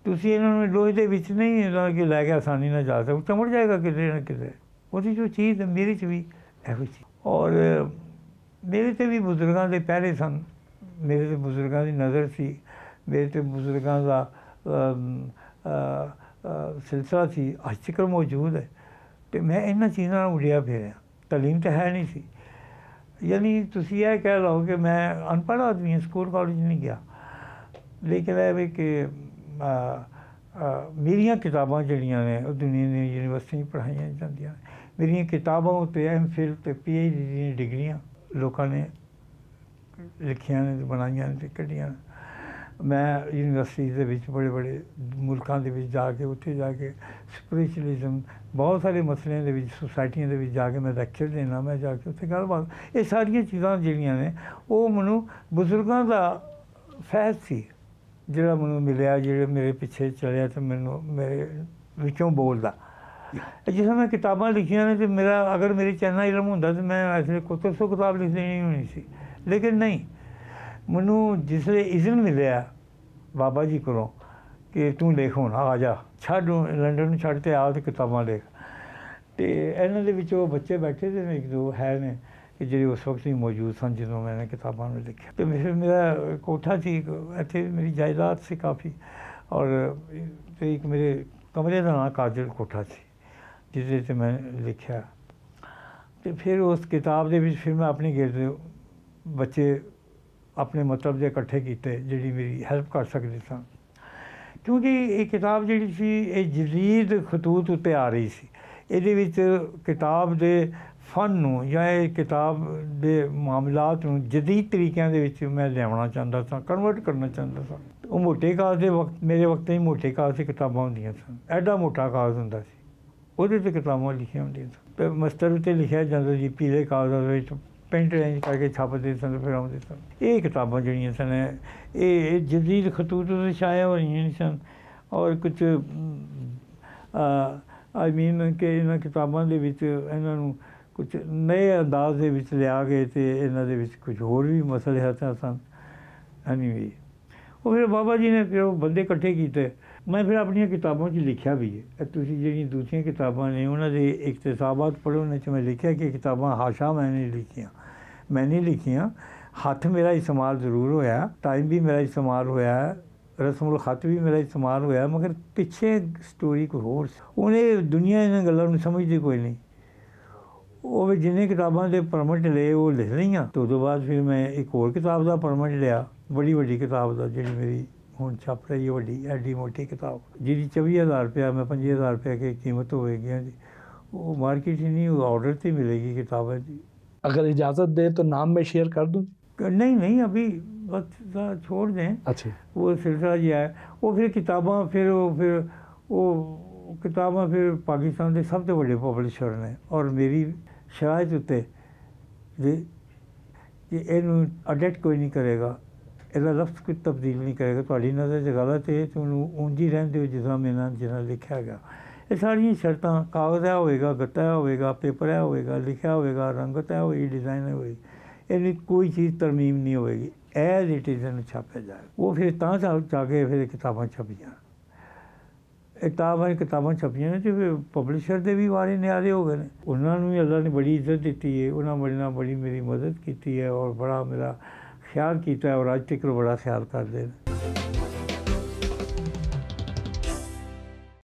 ਤੁਸੀਂ ਇਹਨਾਂ ਨੂੰ ਲੋਹੇ ਦੇ ਵਿੱਚ ਨਹੀਂ ਕਿ ਲੈ ਕੇ ਆਸਾਨੀ ਨਾਲ ਜਾ ਸਕਦੇ, ਚਮੜ ਜਾਏਗਾ ਕਿਤੇ ਨਾ ਕਿਤੇ। ਉਹਦੀ ਜੋ ਚੀਜ਼ ਮੇਰੇ 'ਚ ਵੀ ਇਹੋ ਚੀਜ਼। ਔਰ ਮੇਰੇ 'ਤੇ ਵੀ ਬਜ਼ੁਰਗਾਂ ਦੇ ਪਹਿਰੇ ਸਨ, ਮੇਰੇ 'ਤੇ ਬਜ਼ੁਰਗਾਂ ਦੀ ਨਜ਼ਰ ਸੀ, ਮੇਰੇ 'ਤੇ ਬਜ਼ੁਰਗਾਂ ਦਾ ਸਿਲਸਿਲਾ ਸੀ, ਅੱਜ ਤੱਕ ਮੌਜੂਦ ਹੈ। ਅਤੇ ਮੈਂ ਇਹਨਾਂ ਚੀਜ਼ਾਂ ਨਾਲ ਉਡਿਆ ਫਿਰਿਆ। ਤਾਲੀਮ ਤਾਂ ਹੈ ਨਹੀਂ ਸੀ, ਯਾਨੀ ਤੁਸੀਂ ਇਹ ਕਹਿ ਲਓ ਕਿ ਮੈਂ ਅਨਪੜ੍ਹ ਆਦਮੀ ਹਾਂ, ਸਕੂਲ ਕਾਲਜ ਨਹੀਂ ਗਿਆ। ਲੇਕਿਨ ਇਹ ਵੀ ਕਿ ਮੇਰੀਆਂ ਕਿਤਾਬਾਂ ਜਿਹੜੀਆਂ ਨੇ ਉਹ ਦੁਨੀਆ ਦੀਆਂ ਯੂਨੀਵਰਸਿਟੀਆਂ 'ਚ ਪੜ੍ਹਾਈਆਂ ਜਾਂਦੀਆਂ ਨੇ। ਮੇਰੀਆਂ ਕਿਤਾਬਾਂ ਉੱਤੇ MPhil ਅਤੇ PhD ਦੀਆਂ ਡਿਗਰੀਆਂ ਲੋਕਾਂ ਨੇ ਲਿਖੀਆਂ ਨੇ, ਬਣਾਈਆਂ ਨੇ ਅਤੇ ਕੱਢੀਆਂ ਨੇ। ਮੈਂ ਯੂਨੀਵਰਸਿਟੀ ਦੇ ਵਿੱਚ ਬੜੇ ਬੜੇ ਮੁਲਕਾਂ ਦੇ ਵਿੱਚ ਜਾ ਕੇ ਉੱਥੇ ਜਾ ਕੇ ਸਪਿਰਿਚੁਅਲਿਜ਼ਮ ਬਹੁਤ ਸਾਰੇ ਮਸਲਿਆਂ ਦੇ ਵਿੱਚ ਸੁਸਾਇਟੀਆਂ ਦੇ ਵਿੱਚ ਜਾ ਕੇ ਮੈਂ ਲੈਕਚਰ ਦੇਣਾ, ਮੈਂ ਜਾ ਕੇ ਉੱਥੇ ਗੱਲਬਾਤ। ਇਹ ਸਾਰੀਆਂ ਚੀਜ਼ਾਂ ਜਿਹੜੀਆਂ ਨੇ ਉਹ ਮੈਨੂੰ ਬਜ਼ੁਰਗਾਂ ਦਾ ਫੈਜ਼ ਸੀ ਜਿਹੜਾ ਮੈਨੂੰ ਮਿਲਿਆ, ਜਿਹੜੇ ਮੇਰੇ ਪਿੱਛੇ ਚੱਲਿਆ ਅਤੇ ਮੈਨੂੰ ਮੇਰੇ ਵਿੱਚੋਂ ਬੋਲਦਾ। ਜਿਸ ਤਰ੍ਹਾਂ ਮੈਂ ਕਿਤਾਬਾਂ ਲਿਖੀਆਂ ਨੇ ਅਤੇ ਮੇਰਾ ਅਗਰ ਮੇਰੀ 'ਚ ਇੰਨਾ ਇਲਮ ਹੁੰਦਾ ਤਾਂ ਮੈਂ ਐਸੇ 100 ਕਿਤਾਬ ਲਿਖ ਦੇਣੀ ਹੋਣੀ ਸੀ। ਲੇਕਿਨ ਨਹੀਂ, ਮੈਨੂੰ ਜਿਸ ਵੇਲੇ ਇਜ਼ਨ ਮਿਲਿਆ ਬਾਬਾ ਜੀ ਕੋਲੋਂ ਕਿ ਤੂੰ ਲਿਖ, ਹੁਣ ਆ ਜਾ, ਛੱਡ ਲੰਡਨ ਨੂੰ ਛੱਡ ਕੇ ਆ ਅਤੇ ਕਿਤਾਬਾਂ ਲਿਖ। ਅਤੇ ਇਹਨਾਂ ਦੇ ਵਿੱਚ ਉਹ ਬੱਚੇ ਬੈਠੇ ਤੇ ਇੱਕ ਦੋ ਹੈ ਨੇ ਕਿ ਜਿਹੜੇ ਉਸ ਵਕਤ ਹੀ ਮੌਜੂਦ ਸਨ ਜਦੋਂ ਮੈਂ ਕਿਤਾਬਾਂ ਨੂੰ ਲਿਖਿਆ। ਅਤੇ ਫਿਰ ਮੇਰਾ ਕੋਠਾ ਸੀ ਇੱਥੇ, ਮੇਰੀ ਜਾਇਦਾਦ ਸੀ ਕਾਫੀ, ਔਰ ਅਤੇ ਇੱਕ ਮੇਰੇ ਕਮਰੇ ਦਾ ਨਾਂ ਕਾਜਲ ਕੋਠਾ ਸੀ ਜਿਹਦੇ 'ਤੇ ਮੈਂ ਲਿਖਿਆ। ਅਤੇ ਫਿਰ ਉਸ ਕਿਤਾਬ ਦੇ ਵਿੱਚ ਫਿਰ ਮੈਂ ਆਪਣੇ ਗਿਰਦ ਬੱਚੇ ਆਪਣੇ ਮਤਲਬ ਦੇ ਇਕੱਠੇ ਕੀਤੇ ਜਿਹੜੀ ਮੇਰੀ ਹੈਲਪ ਕਰ ਸਕਦੇ ਸਨ, ਕਿਉਂਕਿ ਇਹ ਕਿਤਾਬ ਜਿਹੜੀ ਸੀ ਇਹ ਜਦੀਦ ਖਤੂਤ ਉੱਤੇ ਆ ਰਹੀ ਸੀ। ਇਹਦੇ ਵਿੱਚ ਕਿਤਾਬ ਦੇ ਫਨ ਨੂੰ ਜਾਂ ਇਹ ਕਿਤਾਬ ਦੇ ਮਾਮਲਾਤ ਨੂੰ ਜਦੀਦ ਤਰੀਕਿਆਂ ਦੇ ਵਿੱਚ ਮੈਂ ਲਿਆਉਣਾ ਚਾਹੁੰਦਾ ਸਾਂ, ਕਨਵਰਟ ਕਰਨਾ ਚਾਹੁੰਦਾ ਸਾਂ। ਉਹ ਮੋਟੇ ਕਾਗਜ਼ ਦੇ ਵਕਤ, ਮੇਰੇ ਵਕਤ ਹੀ ਮੋਟੇ ਕਾਗਜ਼ 'ਤੇ ਕਿਤਾਬਾਂ ਹੁੰਦੀਆਂ ਸਨ, ਐਡਾ ਮੋਟਾ ਕਾਗਜ਼ ਹੁੰਦਾ ਸੀ, ਉਹਦੇ 'ਤੇ ਕਿਤਾਬਾਂ ਲਿਖੀਆਂ ਹੁੰਦੀਆਂ ਸਨ। ਅਤੇ ਮਸਤਰ ਉੱਤੇ ਲਿਖਿਆ ਜਾਂਦਾ ਸੀ, ਪੀਲੇ ਕਾਗਜ਼ਾਂ ਦੇ ਵਿੱਚ पेंट रेंज करके छापते सन, फिर आते सन। ये किताबां जिहड़ियां सन ये जदीद खतूत से शाया हो रही सन, और कुछ आई मीन कि इन्हां किताबां दे विच इन्हां नूं कुछ नए अंदाज दे विच लिया के ते इन्हां दे विच कुछ होर भी मसले सन। एनीवे वो फिर बाबा जी ने फिर बंदे इकट्ठे कीते। मैं फिर अपनी किताबों 'ਚ लिखिया भी है। तुसीं जिहड़ियां दूसरियां किताबां ने उन्हां दे इकतसाबात पढ़ो, उन्हां 'ਚ मैं लिखिया कि किताबां हाशा मैं नहीं लिखियां, हथ मेरा इस्तेमाल जरूर होया, टाइम भी मेरा इस्तेमाल होया, रस्मुल खत भी मेरा इस्तेमाल होया, मगर पिछे स्टोरी कोई होर सी। उन्हें दुनिया इन्हां गल्लां नूं समझदी कोई नहीं। वो जिन्हें किताबां दे परमिट ले वो लिख लईआं, तो उदों बाद फिर मैं एक होर किताब दा परमिट लिया, बड़ी वड्डी किताब दा, जिहड़ी मेरी हुण छप रही है, वड्डी एडी मोटी किताब, जिहदी 24,000 रुपया मैं 25,000 रुपया की कीमत होएगी जी। वो मार्केट ही नहीं, ऑर्डर से मिलेगी किताबें जी। अगर इजाज़त दें तो नाम मैं शेयर कर दूँ? नहीं नहीं, अभी बस छोड़ दें। अच्छा, वो सिलसिला जी है। वो फिर किताबां फिर वो किताबां फिर पाकिस्तान के सब तो बड़े पब्लिशर ने, और मेरी शरायत उत्ते कि इनू अडेक्ट कोई नहीं करेगा, ਇਹਦਾ लफ्ज़ कोई तब्दील नहीं करेगा, ਤੁਹਾਡੀ नज़र 'ਚ गलत है तो ਉਂਝ ਹੀ ਰਹਿੰਦੇ ਹੋ ਜਿੱਦਾਂ ਮੇਰੇ ਜਿੰਨਾ ਲਿਖਿਆ ਗਿਆ। ਇਹ ਸਾਰੀਆਂ ਸ਼ਰਤਾਂ, ਕਾਗਜ਼ ਹੈ ਹੋਵੇਗਾ, ਗੱਤਾ ਹੈ ਹੋਵੇਗਾ, पेपर है होएगा, लिखा होएगा, रंगत है होएगी, डिज़ाइन है होएगी, इनकी कोई चीज़ तरमीम नहीं होएगी, एज इट इज़ इन छापे जाए। वो फिर तां जाके फिर किताबां छपियां, किताबां छपियां ने, तो फिर पब्लिशर के भी वारे न्यारे हो गए। उन्होंने भी अल्लाह ने बड़ी इज्जत दी है, उन्होंने बड़ी मेरी मदद की है और बड़ा मेरा ख्याल किया है, और अज तक बड़ा ख्याल करते हैं।